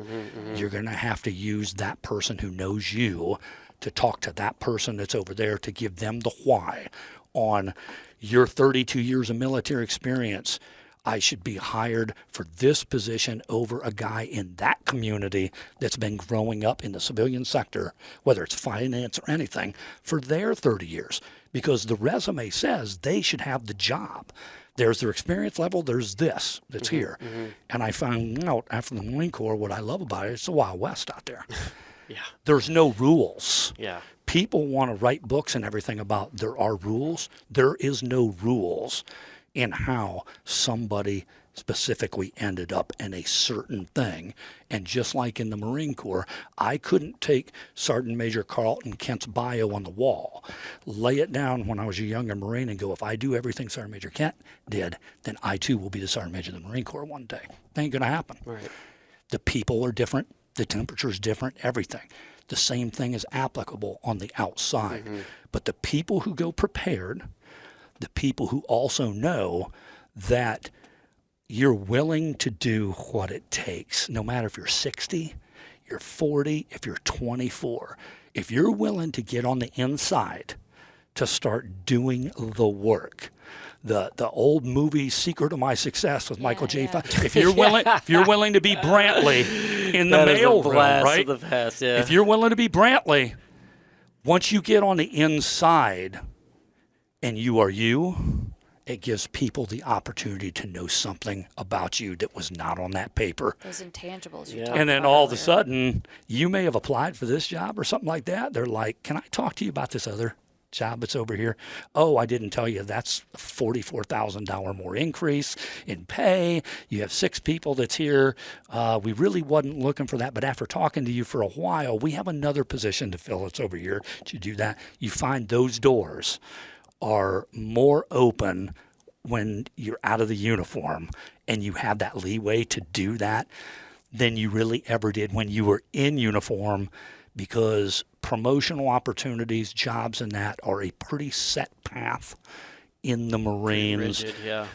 you're going to have to use that person who knows you to talk to that person that's over there to give them the why on your 32 years of military experience. I should be hired for this position over a guy in that community that's been growing up in the civilian sector, whether it's finance or anything, for their 30 years. Because the resume says they should have the job. There's their experience level, there's this that's here. And I found out after the Marine Corps, what I love about it, it's the Wild West out there. There's no rules. People want to write books and everything about there are rules. There is no rules in how somebody specifically ended up in a certain thing. And just like in the Marine Corps, I couldn't take Sergeant Major Carlton Kent's bio on the wall, lay it down when I was a younger Marine and go, if I do everything Sergeant Major Kent did, then I too will be the Sergeant Major of the Marine Corps one day. That ain't going to happen. The people are different. The temperature is different. Everything. The same thing is applicable on the outside. But the people who go prepared, the people who also know that you're willing to do what it takes, no matter if you're 60, you're 40, if you're 24. If you're willing to get on the inside to start doing the work, the old movie Secret of My Success with Michael J. Fox. If you're willing to be Brantley in the mail room, right? Of the past, If you're willing to be Brantley, once you get on the inside and you are you it gives people the opportunity to know something about you that was not on that paper. Those intangibles you Yeah. talked And then about all of a earlier. sudden, you may have applied for this job or something like that. They're like, can I talk to you about this other job that's over here? Oh, I didn't tell you that's a $44,000 more increase in pay. You have 6 people that's here. We really wasn't looking for that, but after talking to you for a while, we have another position to fill. It's over here. To do that, you find those doors are more open when you're out of the uniform and you have that leeway to do that than you really ever did when you were in uniform, because promotional opportunities, jobs, and that are a pretty set path in the Marines. Rigid, yeah.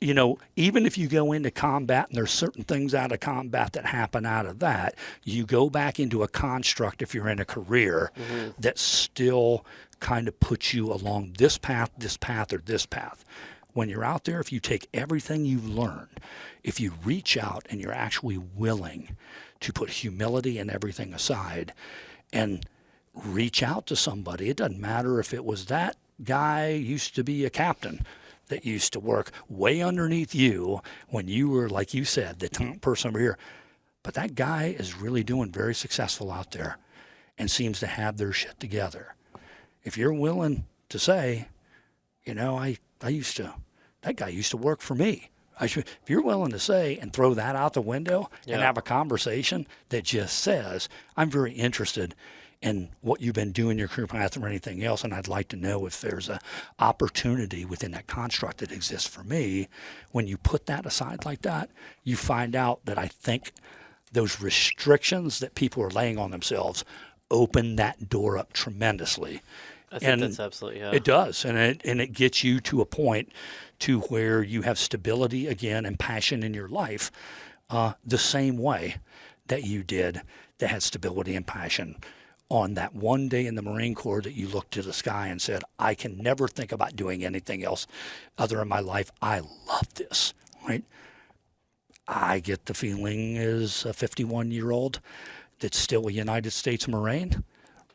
You know, even if you go into combat and there's certain things out of combat that happen out of that, you go back into a construct if you're in a career that still kind of puts you along this path, or this path. When you're out there, if you take everything you've learned, if you reach out and you're actually willing to put humility and everything aside and reach out to somebody, it doesn't matter if it was that guy used to be a captain that used to work way underneath you when you were, like you said, the top person over here. But that guy is really doing very successful out there and seems to have their shit together. If you're willing to say, you know, that guy used to work for me. If you're willing to say and throw that out the window and have a conversation that just says, I'm very interested in what you've been doing, your career path or anything else, and I'd like to know if there's an opportunity within that construct that exists for me. When you put that aside like that, you find out that I think those restrictions that people are laying on themselves open that door up tremendously. I think that's absolutely, yeah. It does, and it gets you to a point to where you have stability again and passion in your life the same way that you did that had stability and passion on that one day in the Marine Corps that you looked to the sky and said, I can never think about doing anything else other in my life. I love this, right? I get the feeling as a 51-year-old that's still a United States Marine,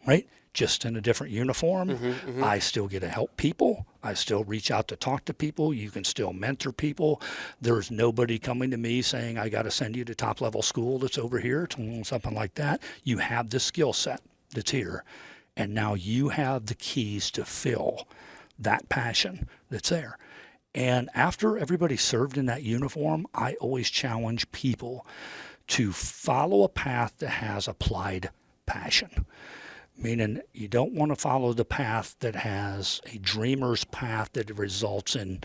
right? Just in a different uniform. I still get to help people. I still reach out to talk to people. You can still mentor people. There's nobody coming to me saying, I got to send you to top level school that's over here, something like that. You have the skill set that's here. And now you have the keys to fill that passion that's there. And after everybody served in that uniform, I always challenge people to follow a path that has applied passion. Meaning you don't want to follow the path that has a dreamer's path that results in,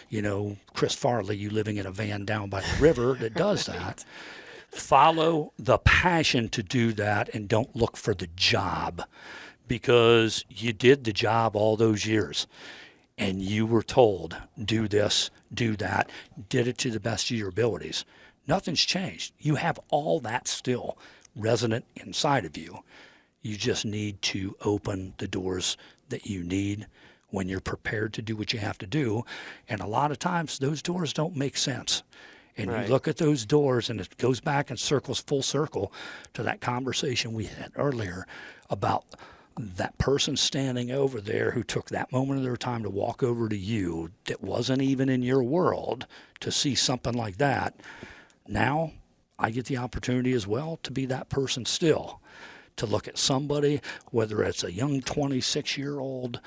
you know, Chris Farley, you living in a van down by the river that does that. Follow the passion to do that and don't look for the job, because you did the job all those years and you were told, do this, do that, did it to the best of your abilities. Nothing's changed. You have all that still resonant inside of you. You just need to open the doors that you need when you're prepared to do what you have to do. And a lot of times those doors don't make sense. And you look at those doors and it goes back and circles full circle to that conversation we had earlier about that person standing over there who took that moment of their time to walk over to you that wasn't even in your world to see something like that. Now I get the opportunity as well to be that person still, to look at somebody, whether it's a young 26-year-old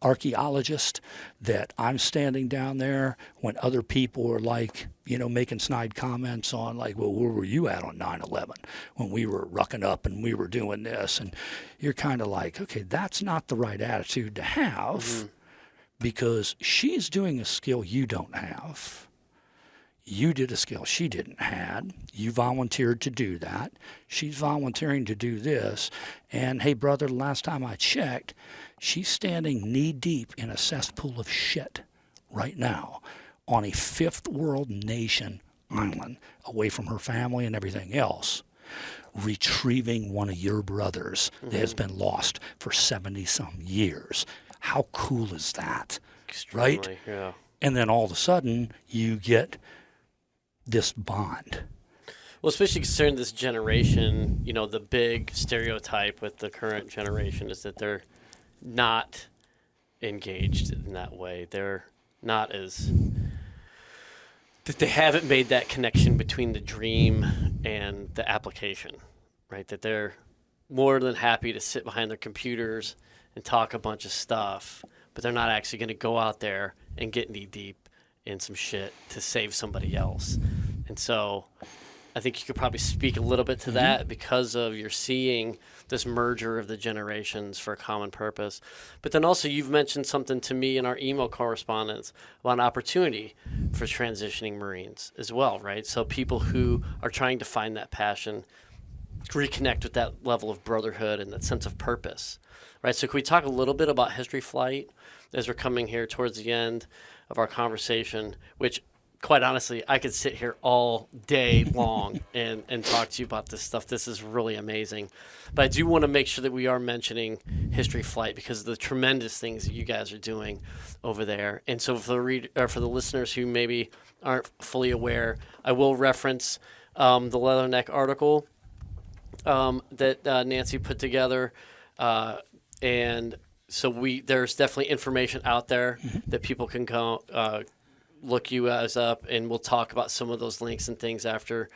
archaeologist that I'm standing down there when other people are like, you know, making snide comments on like, well, where were you at on 9/11 when we were rucking up and we were doing this? And you're kind of like, okay, that's not the right attitude to have, because she's doing a skill you don't have. You did a skill she didn't have. You volunteered to do that. She's volunteering to do this. And hey, brother, the last time I checked, she's standing knee deep in a cesspool of shit right now on a fifth world nation island away from her family and everything else, retrieving one of your brothers that has been lost for 70-some years. How cool is that? Extremely, right? Yeah. And then all of a sudden you get this bond. Well, especially considering this generation, you know, the big stereotype with the current generation is that they're not engaged in that way. They're not as that they haven't made that connection between the dream and the application, right? That they're more than happy to sit behind their computers and talk a bunch of stuff, but they're not actually going to go out there and get knee deep in some shit to save somebody else. And so I think you could probably speak a little bit to that because of you're seeing this merger of the generations for a common purpose. But then also you've mentioned something to me in our email correspondence about an opportunity for transitioning Marines as well, right? So people who are trying to find that passion, reconnect with that level of brotherhood and that sense of purpose, right? So can we talk a little bit about History Flight as we're coming here towards the end of our conversation, which quite honestly, I could sit here all day long and talk to you about this stuff. This is really amazing. But I do want to make sure that we are mentioning History Flight because of the tremendous things that you guys are doing over there. And so for the listeners who maybe aren't fully aware, I will reference the Leatherneck article that Nancy put together. And so there's definitely information out there that people can go look you guys up, and we'll talk about some of those links and things after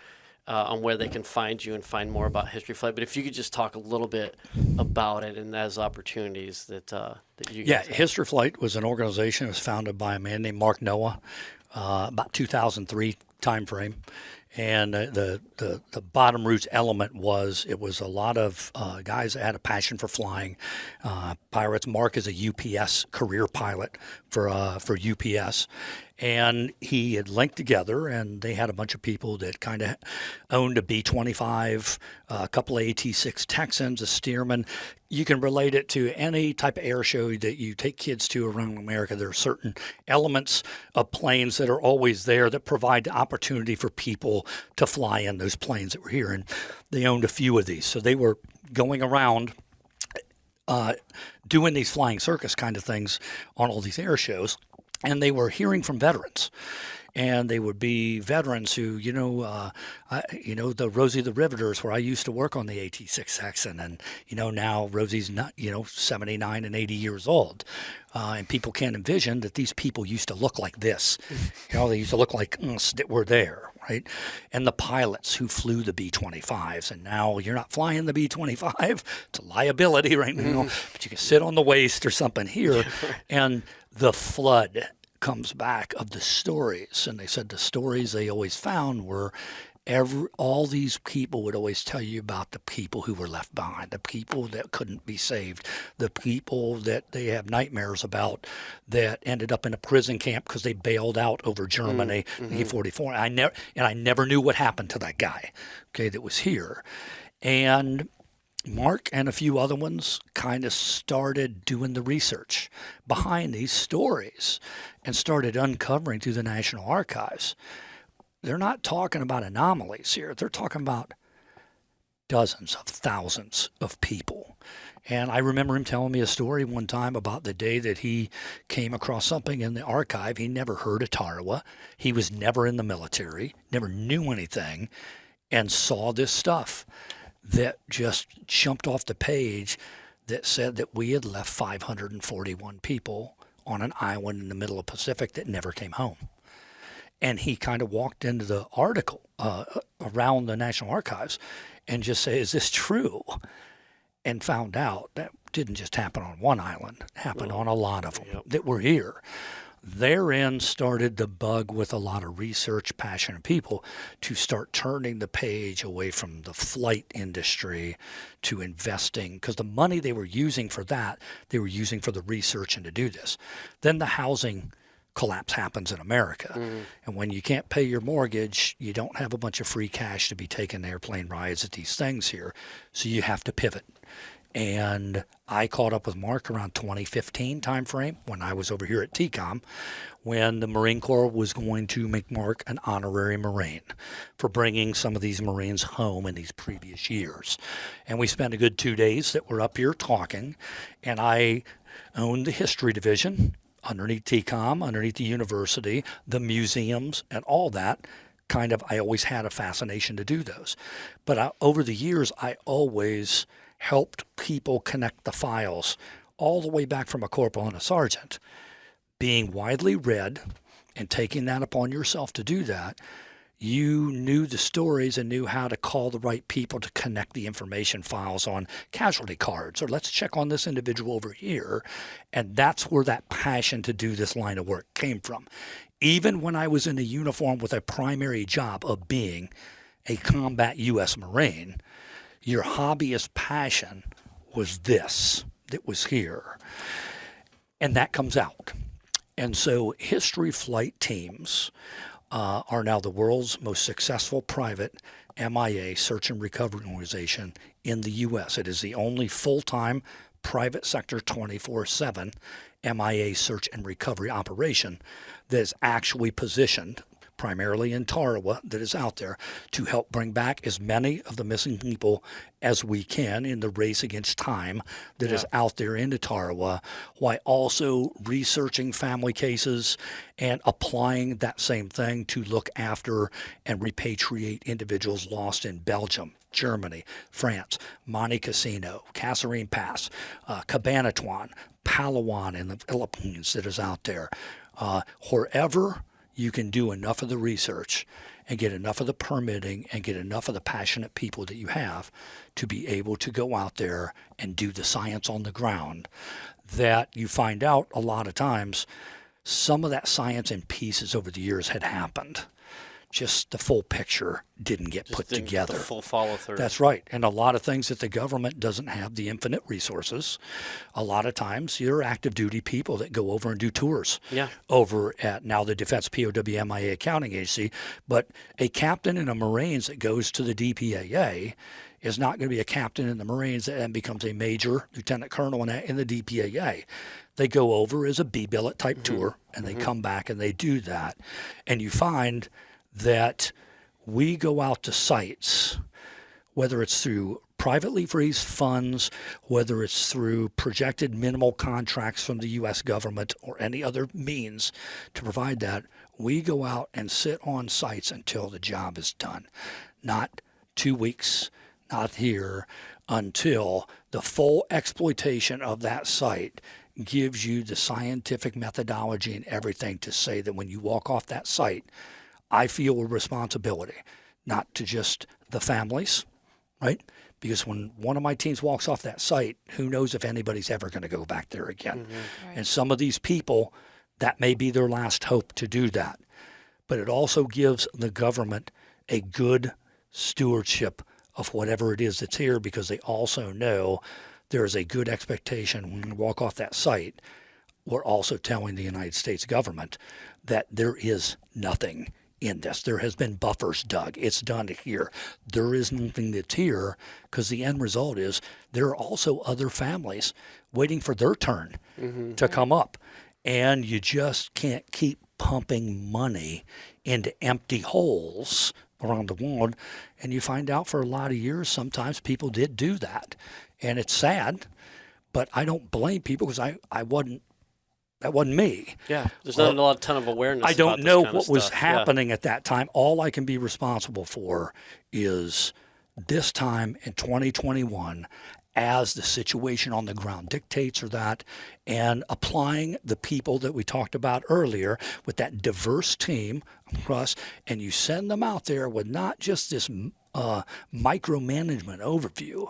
on where they can find you and find more about History Flight. But if you could just talk a little bit about it and those opportunities that you guys have. History Flight was an organization that was founded by a man named Mark Noah about 2003 time frame. And the bottom roots element was it was a lot of guys that had a passion for flying. Pilots. Mark is a UPS career pilot for UPS. And he had linked together, and they had a bunch of people that kind of owned a B-25, a couple of AT-6 Texans, a Stearman. You can relate it to any type of air show that you take kids to around America. There are certain elements of planes that are always there that provide the opportunity for people to fly in those planes that were here. And they owned a few of these. So they were going around doing these flying circus kind of things on all these air shows. And they were hearing from veterans, and they would be veterans who, the Rosie the Riveters, where I used to work on the AT-6 Texan, and now Rosie's not, 79 and 80 years old, and people can't envision that these people used to look like this. They used to look like us that were there, right? And the pilots who flew the B-25s, and now you're not flying the B-25; it's a liability right now, but you can sit on the waist or something here, and the flood comes back of the stories. And they said the stories they always found were all these people would always tell you about the people who were left behind, the people that couldn't be saved, the people that they have nightmares about that ended up in a prison camp because they bailed out over Germany in E-44. I never knew what happened to that guy, that was here. And Mark and a few other ones kind of started doing the research behind these stories and started uncovering through the National Archives. They're not talking about anomalies here. They're talking about dozens of thousands of people. And I remember him telling me a story one time about the day that he came across something in the archive. He never heard of Tarawa. He was never in the military, never knew anything, and saw this stuff that just jumped off the page that said that we had left 541 people on an island in the middle of the Pacific that never came home. And he kind of walked into the article around the National Archives and just said, is this true? And found out that didn't just happen on one island. It happened on a lot of them that were here. Therein started the bug with a lot of research, passionate people to start turning the page away from the flight industry to investing, because the money they were using for that, they were using for the research and to do this. Then the housing collapse happens in America. And when you can't pay your mortgage, you don't have a bunch of free cash to be taking airplane rides at these things here. So you have to pivot. And I caught up with Mark around 2015 timeframe when I was over here at TCOM, when the Marine Corps was going to make Mark an honorary Marine for bringing some of these Marines home in these previous years. And we spent a good 2 days that we're up here talking, and I owned the history division underneath TCOM, underneath the university, the museums, and all that. I always had a fascination to do those. But over the years, I always helped people connect the files all the way back from a corporal and a sergeant being widely read and taking that upon yourself to do that, you knew the stories and knew how to call the right people to connect the information files on casualty cards, or let's check on this individual over here. And that's where that passion to do this line of work came from. Even when I was in a uniform with a primary job of being a combat U.S. Marine, your hobbyist passion was this that was here. And that comes out. And so history flight teams are now the world's most successful private MIA search and recovery organization in the U.S. It is the only full-time private sector 24/7 MIA search and recovery operation that is actually positioned primarily in Tarawa that is out there to help bring back as many of the missing people as we can in the race against time that is out there into Tarawa, while also researching family cases and applying that same thing to look after and repatriate individuals lost in Belgium, Germany, France, Monte Cassino, Kasserine Pass, Cabanatuan, Palawan in the Philippines that is out there. Wherever you can do enough of the research and get enough of the permitting and get enough of the passionate people that you have to be able to go out there and do the science on the ground, that you find out a lot of times some of that science in pieces over the years had happened. Just the full picture didn't get put together. The full follow through. That's right. And a lot of things that the government doesn't have the infinite resources. A lot of times you're active duty people that go over and do tours over at now the Defense POW MIA Accounting Agency. But a captain in a Marines that goes to the DPAA is not going to be a captain in the Marines and then becomes a major, lieutenant colonel in the DPAA. They go over as a B-billet type tour and they come back and they do that. And you find that we go out to sites, whether it's through privately raised funds, whether it's through projected minimal contracts from the U.S. government or any other means to provide that, we go out and sit on sites until the job is done. Not 2 weeks, not here, until the full exploitation of that site gives you the scientific methodology and everything to say that when you walk off that site, I feel a responsibility, not to just the families, right? Because when one of my teams walks off that site, who knows if anybody's ever going to go back there again. Right. And some of these people, that may be their last hope to do that. But it also gives the government a good stewardship of whatever it is that's here, because they also know there is a good expectation when we walk off that site. We're also telling the United States government that there is nothing in this. There has been buffers dug. It's done here. There is nothing that's here, because the end result is there are also other families waiting for their turn to come up. And you just can't keep pumping money into empty holes around the world. And you find out for a lot of years, sometimes people did do that. And it's sad, but I don't blame people, because that wasn't me. Yeah, there's not a ton of awareness. I don't know what was happening at that time. All I can be responsible for is this time in 2021, as the situation on the ground dictates, or that, and applying the people that we talked about earlier with that diverse team across, and you send them out there with not just this micromanagement overview,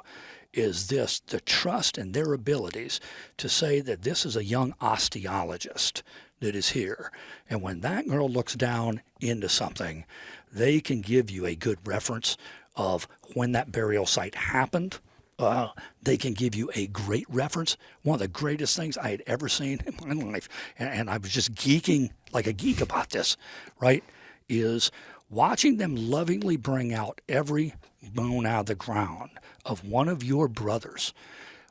is this the trust in their abilities to say that this is a young osteologist that is here. And when that girl looks down into something, they can give you a good reference of when that burial site happened. They can give you a great reference. One of the greatest things I had ever seen in my life, and I was just geeking like a geek about this, right, is watching them lovingly bring out every bone out of the ground of one of your brothers,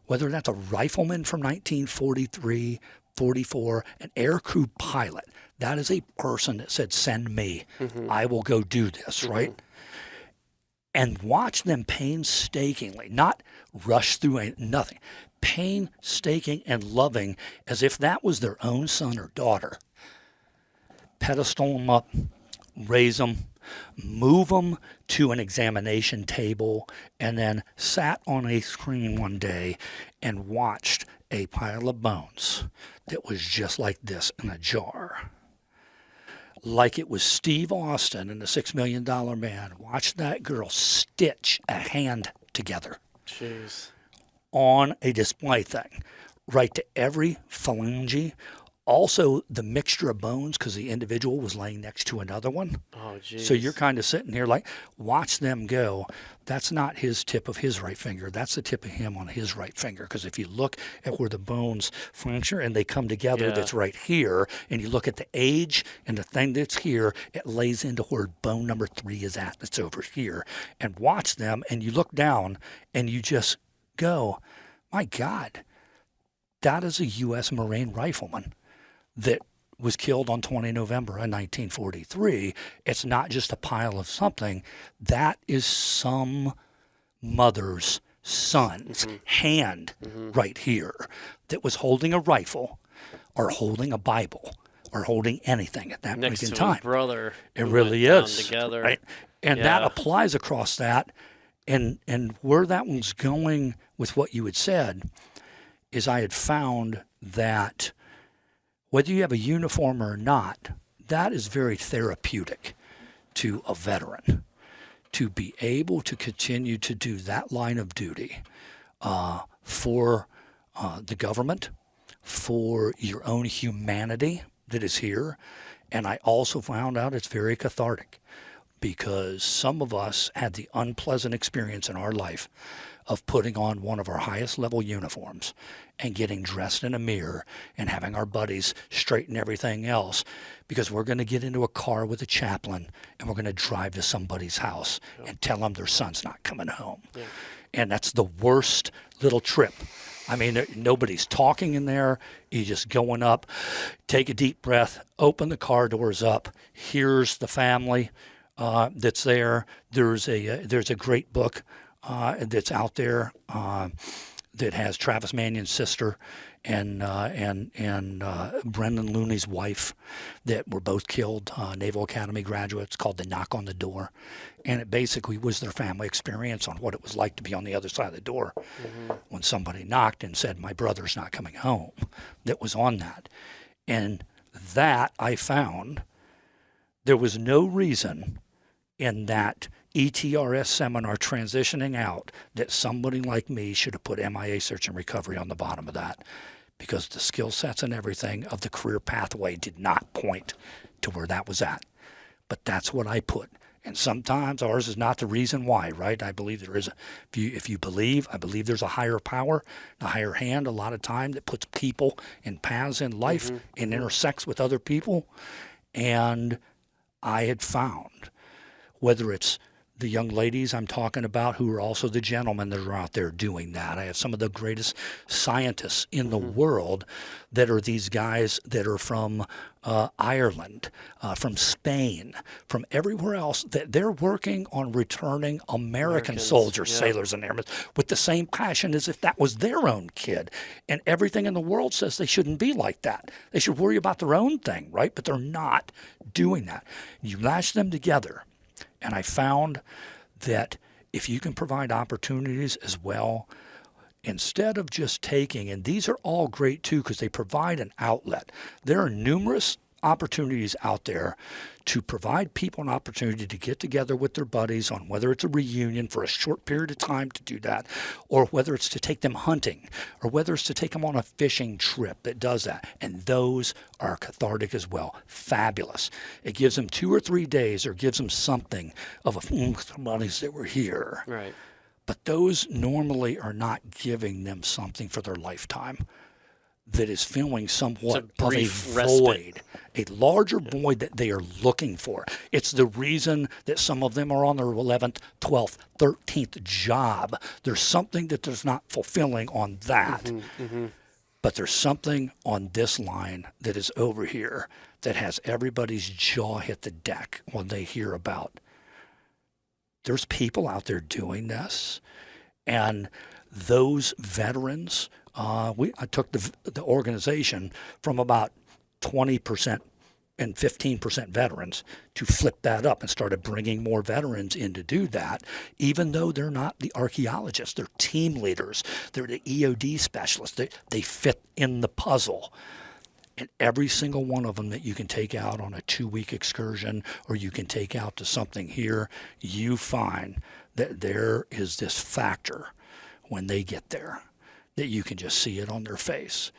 whether that's a rifleman from 1943, 44, an aircrew pilot. That is a person that said, send me. I will go do this, right? And watch them painstakingly, not rush through nothing, painstaking and loving, as if that was their own son or daughter. Pedestal them up, raise them, move them to an examination table, and then sat on a screen one day and watched a pile of bones that was just like this in a jar. Like it was Steve Austin in The $6 Million Man. Watch that girl stitch a hand together. Jeez. On a display thing, right to every phalange. Also, the mixture of bones, because the individual was laying next to another one. Oh, jeez. So you're kind of sitting here like, watch them go. That's not his tip of his right finger. That's the tip of him on his right finger. Because if you look at where the bones fracture and they come together, that's right here, and you look at the age and the thing that's here, it lays into where bone number 3 is at. That's over here. And watch them, and you look down, and you just go, my God, that is a U.S. Marine rifleman that was killed on 20 November of 1943. It's not just a pile of something. That is some mother's son's hand right here that was holding a rifle or holding a Bible or holding anything at that Next point in to time. his brother. It who really went down is. Together. Right? And that applies across that. And where that one's going with what you had said is I had found that whether you have a uniform or not, that is very therapeutic to a veteran to be able to continue to do that line of duty for the government, for your own humanity that is here. And I also found out it's very cathartic because some of us had the unpleasant experience in our life of putting on one of our highest level uniforms and getting dressed in a mirror and having our buddies straighten everything else because we're going to get into a car with a chaplain and we're going to drive to somebody's house and tell them their son's not coming home. Yeah. And that's the worst little trip. I mean, nobody's talking in there. You're just going up, take a deep breath, open the car doors up. Here's the family that's there. There's a great book that's out there that has Travis Mannion's sister and Brendan Looney's wife that were both killed, Naval Academy graduates, called The Knock on the Door. And it basically was their family experience on what it was like to be on the other side of the door when somebody knocked and said, my brother's not coming home. That was on that. And that I found there was no reason in that ETRS seminar transitioning out that somebody like me should have put MIA search and recovery on the bottom of that because the skill sets and everything of the career pathway did not point to where that was at. But that's what I put. And sometimes ours is not the reason why, right? I believe there is. If you believe, I believe there's a higher power, a higher hand a lot of time that puts people in paths in life and intersects with other people. And I had found, whether it's the young ladies I'm talking about who are also the gentlemen that are out there doing that. I have some of the greatest scientists in the world that are these guys that are from Ireland, from Spain, from everywhere else, that they're working on returning American soldiers, sailors, and airmen with the same passion as if that was their own kid. And everything in the world says they shouldn't be like that. They should worry about their own thing, right? But they're not doing that. You lash them together. And I found that if you can provide opportunities as well, instead of just taking, and these are all great too because they provide an outlet. There are numerous opportunities out there to provide people an opportunity to get together with their buddies on whether it's a reunion for a short period of time to do that, or whether it's to take them hunting, or whether it's to take them on a fishing trip that does that. And those are cathartic as well. Fabulous. It gives them 2 or 3 days or gives them something of a buddies that were here. Right. But those normally are not giving them something for their lifetime that is filling somewhat of a void, a larger void that they are looking for. It's the reason that some of them are on their 11th, 12th, 13th job. There's something that there's not fulfilling on that. But there's something on this line that is over here that has everybody's jaw hit the deck when they hear about. There's people out there doing this, and those veterans, I took the organization from about 20% and 15% veterans to flip that up and started bringing more veterans in to do that, even though they're not the archaeologists. They're team leaders. They're the EOD specialists. They fit in the puzzle. And every single one of them that you can take out on a 2-week excursion or you can take out to something here, you find that there is this factor when they get there that you can just see it on their face.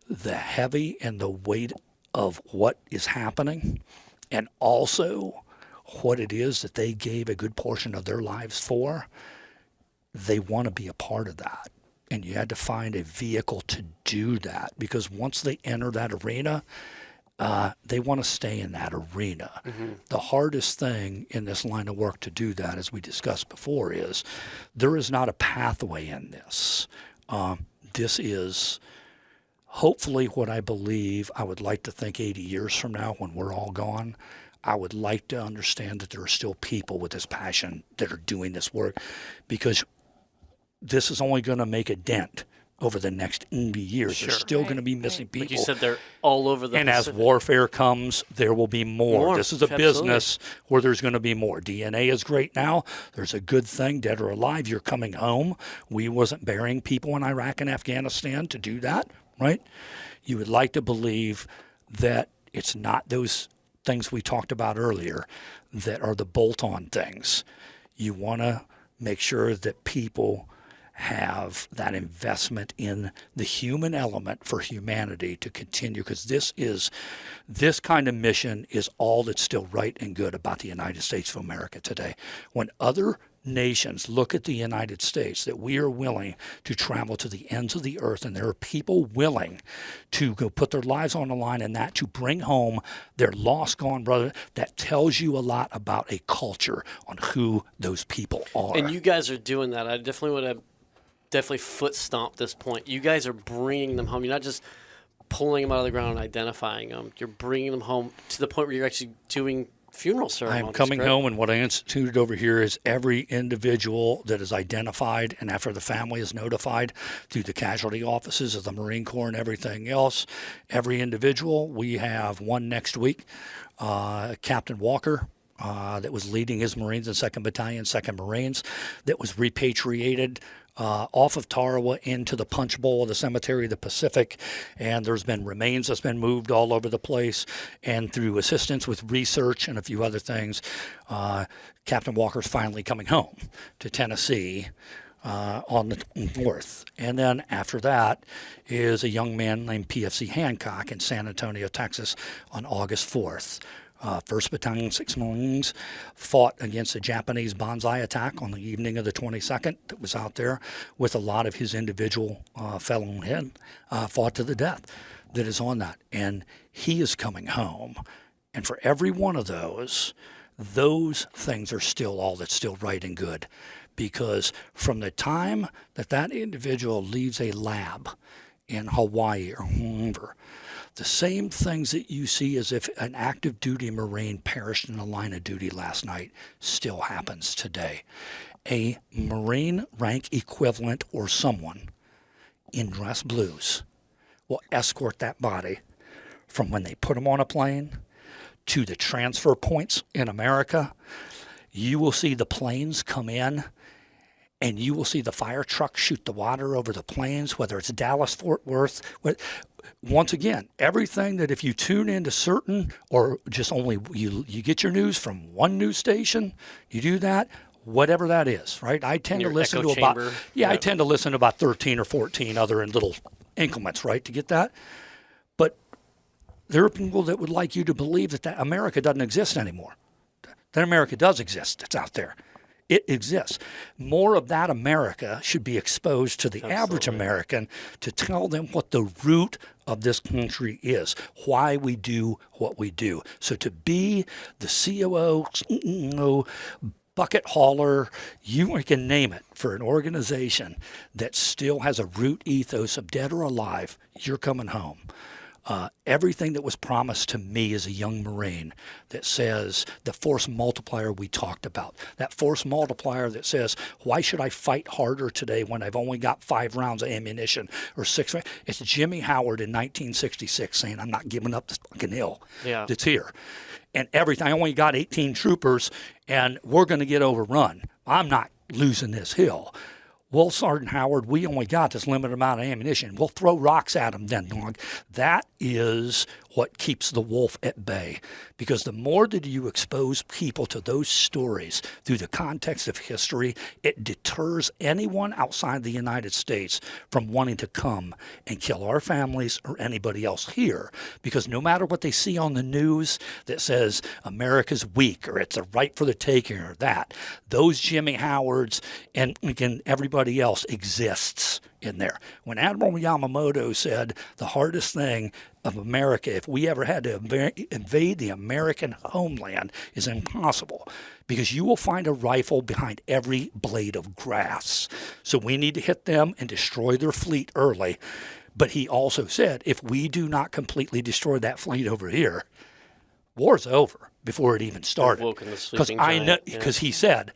The heavy and the weight of what is happening, and also what it is that they gave a good portion of their lives for, they want to be a part of that. And you had to find a vehicle to do that, because once they enter that arena, they want to stay in that arena. Mm-hmm. The hardest thing in this line of work to do that, as we discussed before, is there is not a pathway in this. This is hopefully what I believe. I would like to think 80 years from now, when we're all gone, I would like to understand that there are still people with this passion that are doing this work, because this is only going to make a dent over the next 80 years. Sure. There's still going to be missing people. Like you said, they're all over the And Pacific. as warfare comes, there will be more. This is a Absolutely. business where there's going to be more. DNA is great now. There's a good thing, dead or alive. You're coming home. We wasn't burying people in Iraq and Afghanistan to do that, right? You would like to believe that it's not those things we talked about earlier that are the bolt-on things. You want to make sure that people have that investment in the human element for humanity to continue, because this kind of mission is all that's still right and good about the United States of America today. When other nations look at the United States, that we are willing to travel to the ends of the earth, and there are people willing to go put their lives on the line and that to bring home their lost, gone brother, that tells you a lot about a culture on who those people are. And you guys are doing that. I definitely want to foot stomp this point. You guys are bringing them home. You're not just pulling them out of the ground and identifying them. You're bringing them home to the point where you're actually doing funeral ceremonies. I'm coming correct? home, and what I instituted over here is every individual that is identified, and after the family is notified through the casualty offices of the Marine Corps and everything else, every individual, we have one next week, Captain Walker, that was leading his Marines in 2nd Battalion, 2nd Marines, that was repatriated off of Tarawa into the Punch Bowl of the Cemetery of the Pacific, and there's been remains that's been moved all over the place, and through assistance with research and a few other things, Captain Walker's finally coming home to Tennessee on the 4th. And then after that is a young man named PFC Hancock in San Antonio, Texas on August 4th. 1st Battalion, 6th Marines fought against a Japanese banzai attack on the evening of the 22nd that was out there with a lot of his individual fellow men, fought to the death that is on that. And he is coming home. And for every one of those things are still all that's still right and good. Because from the time that that individual leaves a lab in Hawaii or wherever, the same things that you see as if an active duty Marine perished in the line of duty last night still happens today. A Marine rank equivalent or someone in dress blues will escort that body from when they put them on a plane to the transfer points in America. You will see the planes come in, and you will see the fire trucks shoot the water over the planes, whether it's Dallas, Fort Worth. Once again, everything that if you tune into certain, or just only you get your news from one news station, you do that, whatever that is, right? I tend to listen to about, I tend to listen to about 13 or 14 other in little increments, right, to get that. But there are people that would like you to believe that America doesn't exist anymore. That America does exist. It's out there. It exists. More of that America should be exposed to the average American to tell them what the root of this country is, why we do what we do. So to be the COO, bucket hauler, you can name it, for an organization that still has a root ethos of dead or alive, you're coming home. Everything that was promised to me as a young Marine that says the force multiplier we talked about, that force multiplier that says, why should I fight harder today when I've only got 5 rounds of ammunition or 6? It's Jimmy Howard in 1966 saying, I'm not giving up this fucking hill that's here. And everything, I only got 18 troopers and we're going to get overrun. I'm not losing this hill. Well, Sergeant Howard, we only got this limited amount of ammunition. We'll throw rocks at them then, dog. That is what keeps the wolf at bay. Because the more that you expose people to those stories through the context of history, it deters anyone outside the United States from wanting to come and kill our families or anybody else here. Because no matter what they see on the news that says America's weak or it's a right for the taking or that, those Jimmy Howards and again, everybody else exists in there. When Admiral Yamamoto said the hardest thing of America, if we ever had to invade the American homeland, is impossible because you will find a rifle behind every blade of grass. So we need to hit them and destroy their fleet early. But he also said, if we do not completely destroy that fleet over here, war's over before it even started. Because he said,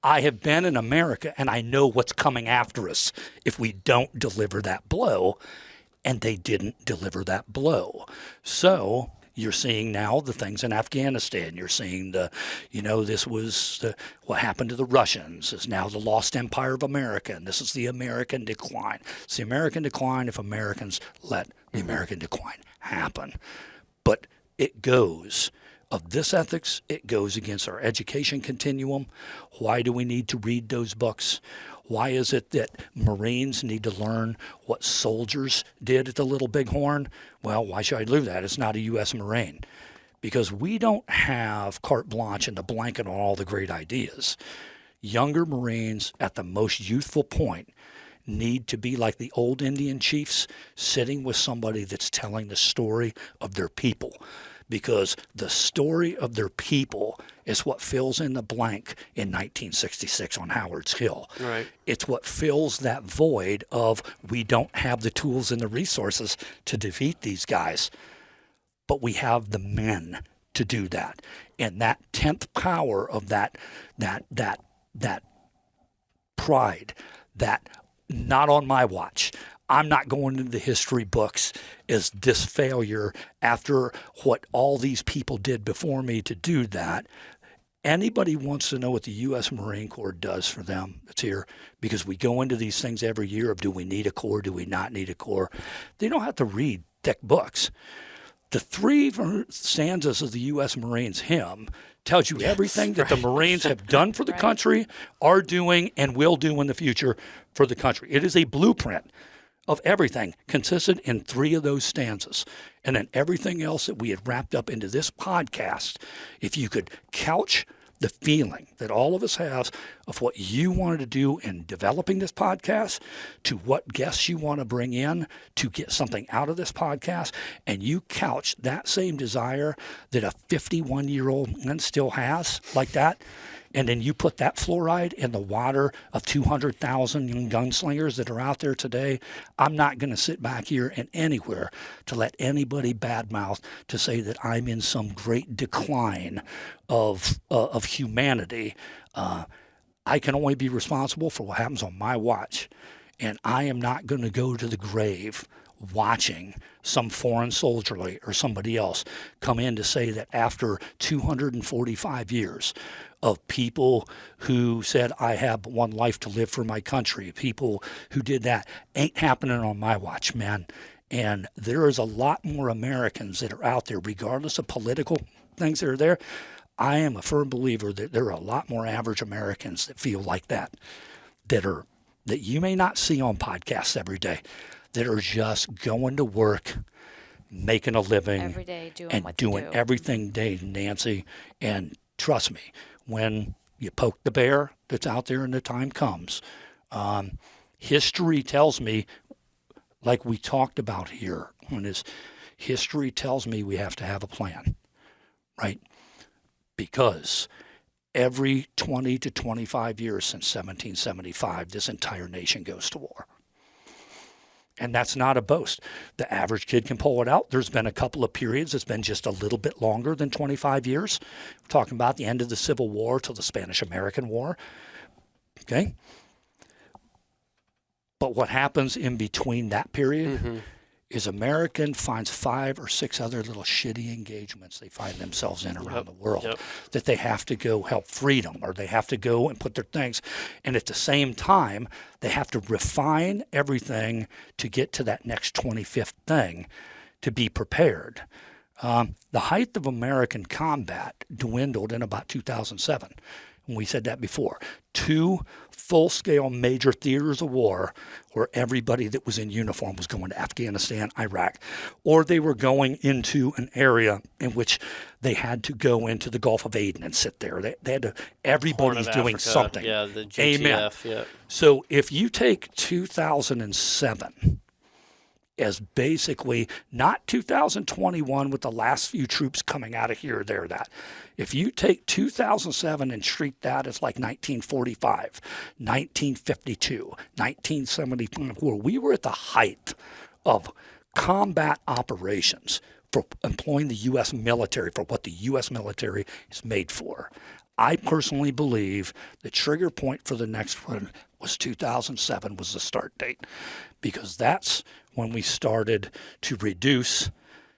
I have been in America and I know what's coming after us if we don't deliver that blow. And they didn't deliver that blow. So you're seeing now the things in Afghanistan. You're seeing this was what happened to the Russians is now the lost empire of America. And this is the American decline. It's the American decline if Americans let the American decline happen. But it goes of this ethics, it goes against our education continuum. Why do we need to read those books? Why is it that Marines need to learn what soldiers did at the Little Bighorn? Well, why should I do that? It's not a U.S. Marine. Because we don't have carte blanche and the blanket on all the great ideas. Younger Marines at the most youthful point need to be like the old Indian chiefs, sitting with somebody that's telling the story of their people. Because the story of their people is what fills in the blank in 1966 on Howard's Hill. Right. It's what fills that void of we don't have the tools and the resources to defeat these guys, but we have the men to do that. And that 10th power of that pride, that not on my watch. I'm not going into the history books as this failure after what all these people did before me to do that. Anybody wants to know what the U.S. Marine Corps does for them, it's here, because we go into these things every year of do we need a Corps, do we not need a Corps. They don't have to read thick books. The 3 stanzas of the U.S. Marines hymn tells you everything that the Marines have done for the country, are doing, and will do in the future for the country. It is a blueprint of everything consisted in 3 of those stanzas. And then everything else that we had wrapped up into this podcast, if you could couch the feeling that all of us have of what you wanted to do in developing this podcast to what guests you want to bring in to get something out of this podcast, and you couch that same desire that a 51-year-old man still has like that, and then you put that fluoride in the water of 200,000 young gunslingers that are out there today, I'm not going to sit back here and anywhere to let anybody badmouth to say that I'm in some great decline of humanity. I can only be responsible for what happens on my watch. And I am not going to go to the grave watching some foreign soldierly or somebody else come in to say that after 245 years of people who said, I have one life to live for my country, people who did that, ain't happening on my watch, man. And there is a lot more Americans that are out there, regardless of political things that are there. I am a firm believer that there are a lot more average Americans that feel like that you may not see on podcasts every day, that are just going to work, making a living, every day doing everything day, Nancy. And trust me, when you poke the bear that's out there and the time comes, history tells me, like we talked about here, history tells me we have to have a plan, right? Because every 20 to 25 years since 1775, this entire nation goes to war. And that's not a boast. The average kid can pull it out. There's been a couple of periods that's been just a little bit longer than 25 years. We're talking about the end of the Civil War till the Spanish-American War. Okay? But what happens in between that period is American finds 5 or 6 other little shitty engagements they find themselves in around the world that they have to go help freedom, or they have to go and put their things. And at the same time, they have to refine everything to get to that next 25th thing to be prepared. The height of American combat dwindled in about 2007. And we said that before. 2 full-scale major theaters of war where everybody that was in uniform was going to Afghanistan, Iraq, or they were going into an area in which they had to go into the Gulf of Aden and sit there. They had to, everybody's doing Africa. something. Yeah, the GTF. Amen. Yeah. So if you take 2007 as basically not 2021 with the last few troops coming out of here, there, that. If you take 2007 and treat that as like 1945, 1952, 1975, where we were at the height of combat operations for employing the U.S. military for what the U.S. military is made for, I personally believe the trigger point for the next one was 2007 was the start date, because that's when we started to reduce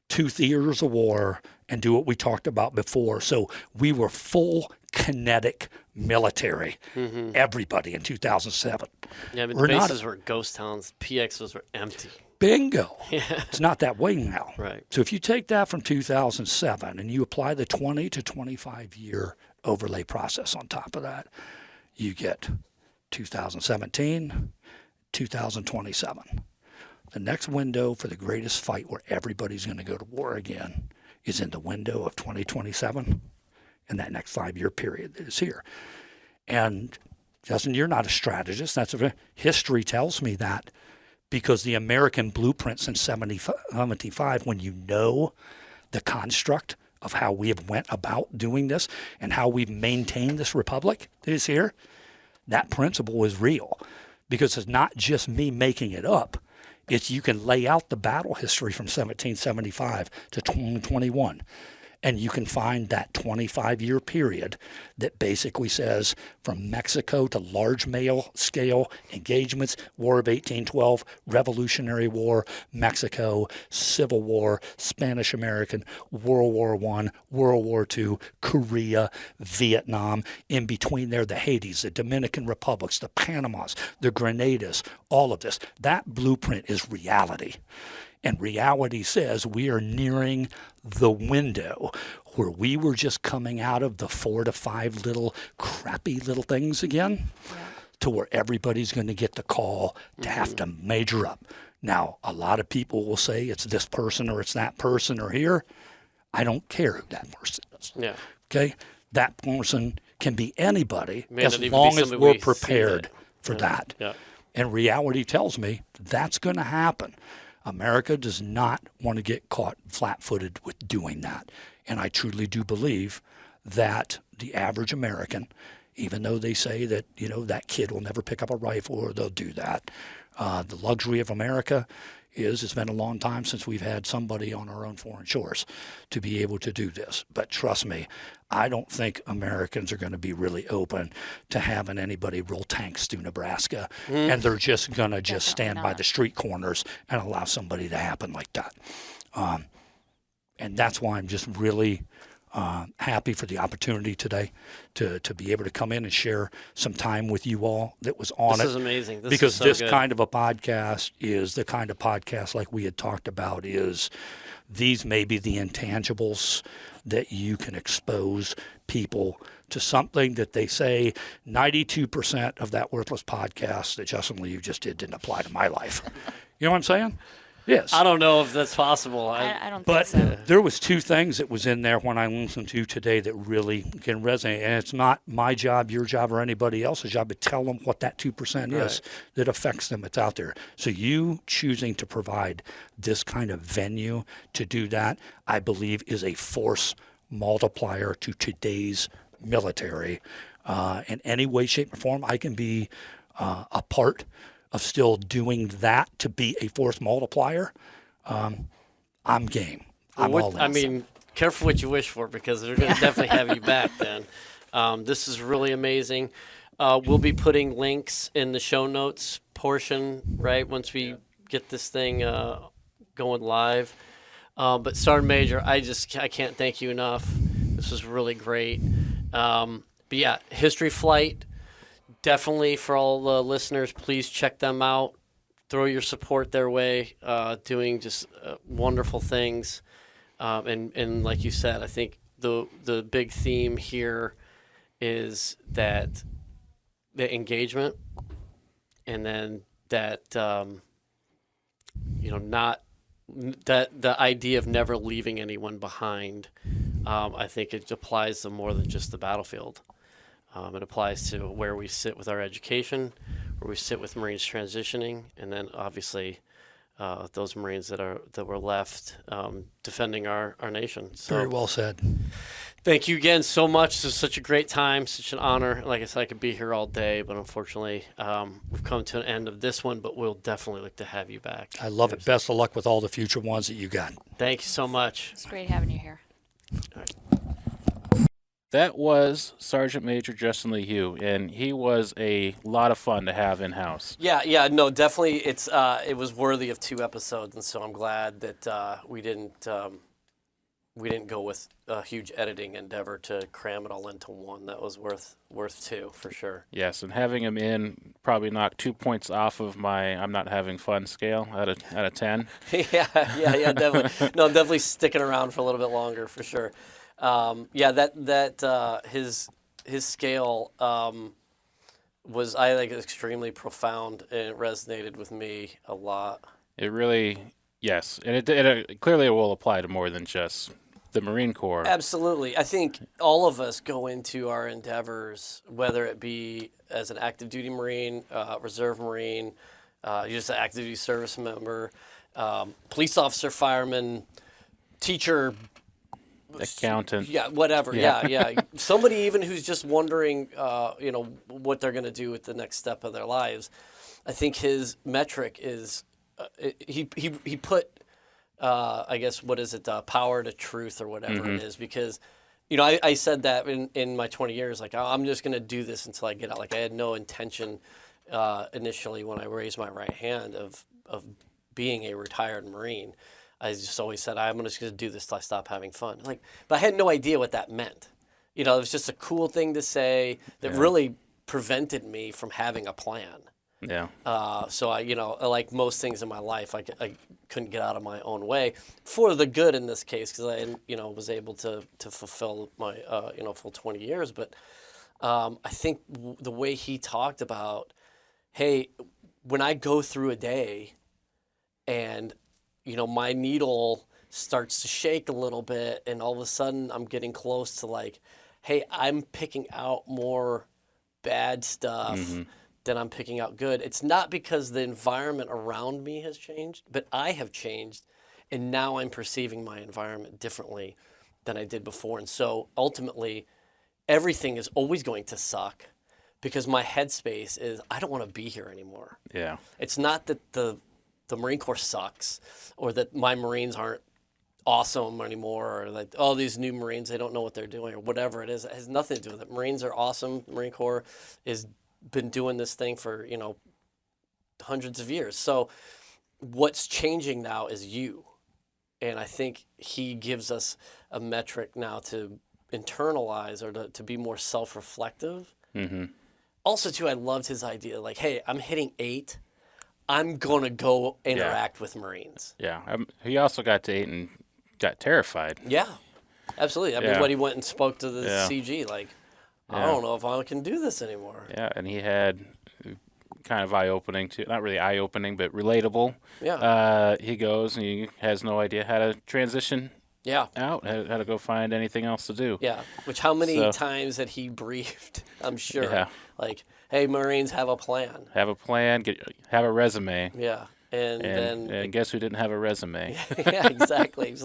2 theaters of war and do what we talked about before. So we were full kinetic military, everybody in 2007. Yeah, I mean, the bases were ghost towns. PXs were empty. Bingo. Yeah. It's not that way now. Right. So if you take that from 2007 and you apply the 20 to 25 year overlay process on top of that, you get 2017, 2027. The next window for the greatest fight where everybody's going to go to war again is in the window of 2027, in that next 5-year period that is here. And Justin, you're not a strategist. History tells me that, because the American blueprint since 75, when you know the construct of how we have went about doing this and how we've maintained this republic that is here, that principle is real, because it's not just me making it up. It's you can lay out the battle history from 1775 to 2021, and you can find that 25-year period that basically says from Mexico to large scale engagements, War of 1812, Revolutionary War, Mexico, Civil War, Spanish-American, World War I, World War II, Korea, Vietnam. In between there, the Haitis, the Dominican Republics, the Panamas, the Grenadas, all of this. That blueprint is reality. And reality says we are nearing the window where we were just coming out of the 4 to 5 little crappy little things again, to where everybody's going to get the call to have to major up. Now, a lot of people will say it's this person or it's that person or here. I don't care who that person is. Yeah. Okay? That person can be anybody as long as we're prepared for that. Yeah. And reality tells me that's going to happen. America does not want to get caught flat-footed with doing that. And I truly do believe that the average American, even though they say that, that kid will never pick up a rifle or they'll do that, the luxury of America is it's been a long time since we've had somebody on our own foreign shores to be able to do this. But trust me, I don't think Americans are going to be really open to having anybody roll tanks through Nebraska, and they're just going to just stand by the street corners and allow somebody to happen like that. And that's why I'm just really happy for the opportunity today to be able to come in and share some time with you all that was on it. This is amazing. Because is so this good. kind of a podcast is the kind of podcast like we had talked about is these may be the intangibles that you can expose people to something that they say 92% of that worthless podcast that Justin LeHew just did didn't apply to my life. You know what I'm saying? Yes. I don't know if that's possible. I don't But think so. there was 2 things that was in there when I listened to today that really can resonate. And it's not my job, your job, or anybody else's job to tell them what that 2% is that affects them. It's out there. So you choosing to provide this kind of venue to do that, I believe, is a force multiplier to today's military. In any way, shape, or form, I can be a part of still doing that to be a force multiplier. I'm game. I'm all in. I mean, careful what you wish for, because they're going to definitely have you back then. This is really amazing. We'll be putting links in the show notes portion, right, once we get this thing going live. But Sergeant Major, I can't thank you enough. This was really great. But yeah, History Flight, definitely for all the listeners, please check them out. Throw your support their way, doing just wonderful things. And like you said, I think the big theme here is that the engagement, and then that not that the idea of never leaving anyone behind. I think it applies to more than just the battlefield. It applies to where we sit with our education, where we sit with Marines transitioning, and then obviously those Marines that were left defending our nation. So, Very well said. thank you again so much. This was such a great time, such an honor. Like I said, I could be here all day, but unfortunately, we've come to an end of this one, but we'll definitely look to have you back. I love it. Best of luck with all the future ones that you got. Thank you so much. It's great having you here. That was Sergeant Major Justin LeHew, and he was a lot of fun to have in-house. Yeah, no, definitely. It was worthy of 2 episodes, and so I'm glad that we didn't go with a huge editing endeavor to cram it all into one. That was worth 2 for sure. Yes, and having him in probably knocked 2 points off of my I'm not having fun scale out of 10. yeah, definitely. No, I'm definitely sticking around for a little bit longer for sure. His scale was, I think, extremely profound, and it resonated with me a lot. It really, yes, and it clearly will apply to more than just the Marine Corps. Absolutely. I think all of us go into our endeavors, whether it be as an active duty Marine, reserve Marine, just an active duty service member, police officer, fireman, teacher, Accountant. Yeah, whatever. Yeah. Somebody even who's just wondering, what they're going to do with the next step of their lives. I think his metric is he put, I guess, what is it, power to truth or whatever it is, because, I said that in my 20 years, like, I'm just going to do this until I get out. Like, I had no intention initially when I raised my right hand of being a retired Marine. I just always said, I'm just going to do this till I stop having fun. Like, but I had no idea what that meant. It was just a cool thing to say that really prevented me from having a plan. Yeah. So I, like most things in my life, I couldn't get out of my own way for the good in this case, because I, was able to fulfill my, full 20 years. But I think the way he talked about, hey, when I go through a day and my needle starts to shake a little bit, and all of a sudden I'm getting close to like, hey, I'm picking out more bad stuff than I'm picking out good. It's not because the environment around me has changed, but I have changed, and now I'm perceiving my environment differently than I did before. And so ultimately, everything is always going to suck because my headspace is, I don't want to be here anymore. Yeah. It's not that the Marine Corps sucks, or that my Marines aren't awesome anymore, or that, these new Marines, they don't know what they're doing, or whatever it is. It has nothing to do with it. Marines are awesome. The Marine Corps has been doing this thing for, hundreds of years. So what's changing now is you. And I think he gives us a metric now to internalize, or to be more self-reflective. Mm-hmm. Also, too, I loved his idea, like, hey, I'm hitting 8. I'm going to go interact with Marines. Yeah. He also got to 8 and got terrified. Yeah, absolutely. I mean, when he went and spoke to the CG, like, I don't know if I can do this anymore. Yeah, and he had kind of eye-opening, too. Not really eye-opening, but relatable. Yeah. He goes and he has no idea how to transition out, how to go find anything else to do. Yeah, which how many times had he briefed, I'm sure. Yeah. Like, hey, Marines, have a plan. Have a plan, have a resume. Yeah. And guess who didn't have a resume? Yeah, exactly.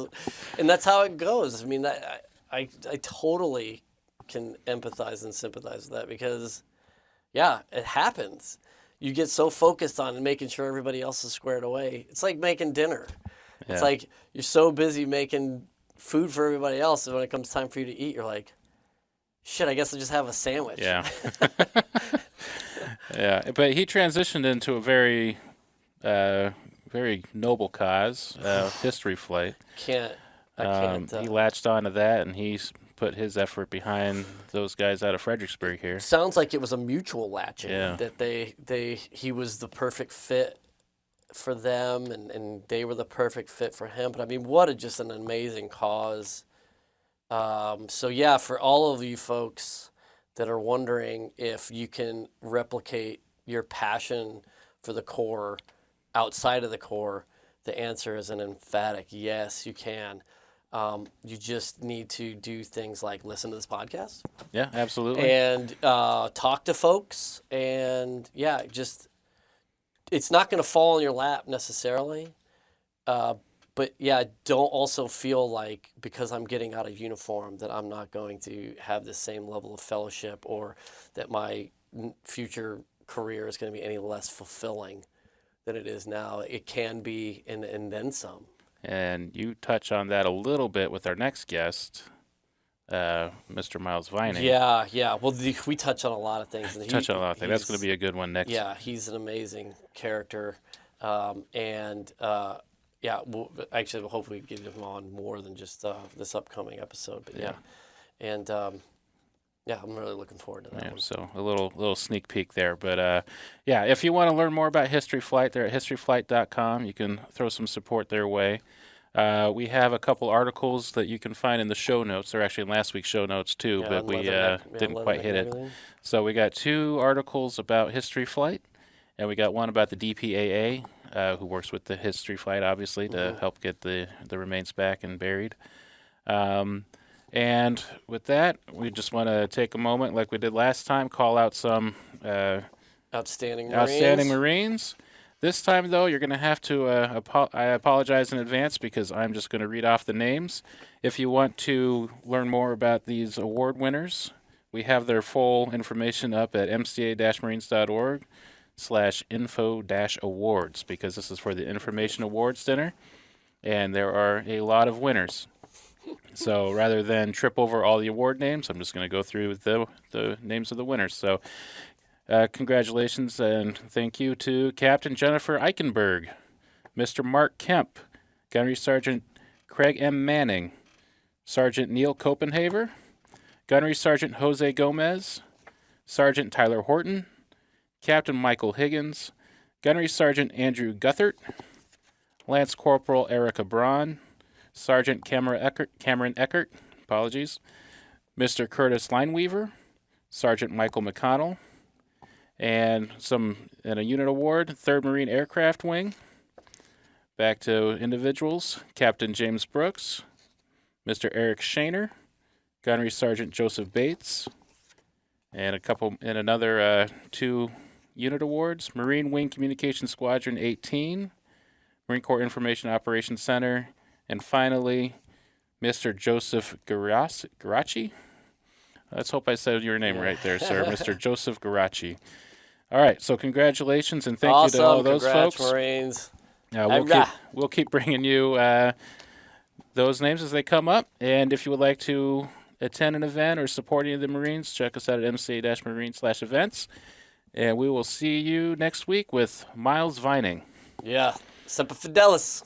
And that's how it goes. I mean, I totally can empathize and sympathize with that, because, yeah, it happens. You get so focused on making sure everybody else is squared away. It's like making dinner. It's like you're so busy making food for everybody else, and when it comes time for you to eat, you're like, shit, I guess I'll just have a sandwich. Yeah. Yeah, but he transitioned into a very very noble cause, history flight. I can't. He latched onto that, and he's put his effort behind those guys out of Fredericksburg here. Sounds like it was a mutual latching. Yeah. That he was the perfect fit for them, and they were the perfect fit for him. But I mean, just an amazing cause. So yeah, for all of you folks that are wondering if you can replicate your passion for the Corps outside of the Corps, the answer is an emphatic yes, you can. You just need to do things like listen to this podcast. Yeah, absolutely. And talk to folks. And yeah, it's not going to fall in your lap necessarily. But yeah, don't also feel like because I'm getting out of uniform that I'm not going to have the same level of fellowship or that my future career is going to be any less fulfilling than it is now. It can be, and then some. And you touch on that a little bit with our next guest, Mr. Miles Vining. Yeah. Well, we touch on a lot of things. That's going to be a good one next. Yeah, he's an amazing character. Yeah, we'll hopefully get him on more than just this upcoming episode. But yeah. And yeah, I'm really looking forward to that one. So a little sneak peek there. But yeah, if you want to learn more about History Flight, they're at historyflight.com. You can throw some support their way. We have a couple articles that you can find in the show notes. They're actually in last week's show notes too, Yeah, but we didn't quite hit it. Everything. So we got 2 articles about History Flight, and we got one about the DPAA, who works with the History Flight, obviously, to help get the remains back and buried. And with that, we just want to take a moment, like we did last time, call out some Outstanding Marines. This time, though, you're going to have to, I apologize in advance because I'm just going to read off the names. If you want to learn more about these award winners, we have their full information up at mca-marines.org/info-awards, because this is for the Information Awards Dinner, and there are a lot of winners. So rather than trip over all the award names, I'm just going to go through the names of the winners. So congratulations and thank you to Captain Jennifer Eichenberg, Mr. Mark Kemp, Gunnery Sergeant Craig M. Manning, Sergeant Neil Copenhaver, Gunnery Sergeant Jose Gomez, Sergeant Tyler Horton, Captain Michael Higgins, Gunnery Sergeant Andrew Guthert, Lance Corporal Erica Braun, Sergeant Cameron Eckert, Mr. Curtis Lineweaver, Sergeant Michael McConnell, and a unit award, 3rd Marine Aircraft Wing. Back to individuals, Captain James Brooks, Mr. Eric Shaner, Gunnery Sergeant Joseph Bates, and another 2 unit awards, Marine Wing Communication Squadron 18, Marine Corps Information Operations Center, and finally, Mr. Joseph Garaci. Let's hope I said your name right there, sir. Mr. Joseph Garaci. All right, so congratulations and thank you to all those folks. Marines. We'll keep bringing you those names as they come up. And if you would like to attend an event or support any of the Marines, check us out at mca-marine/events. And we will see you next week with Miles Vining. Yeah, Semper Fidelis.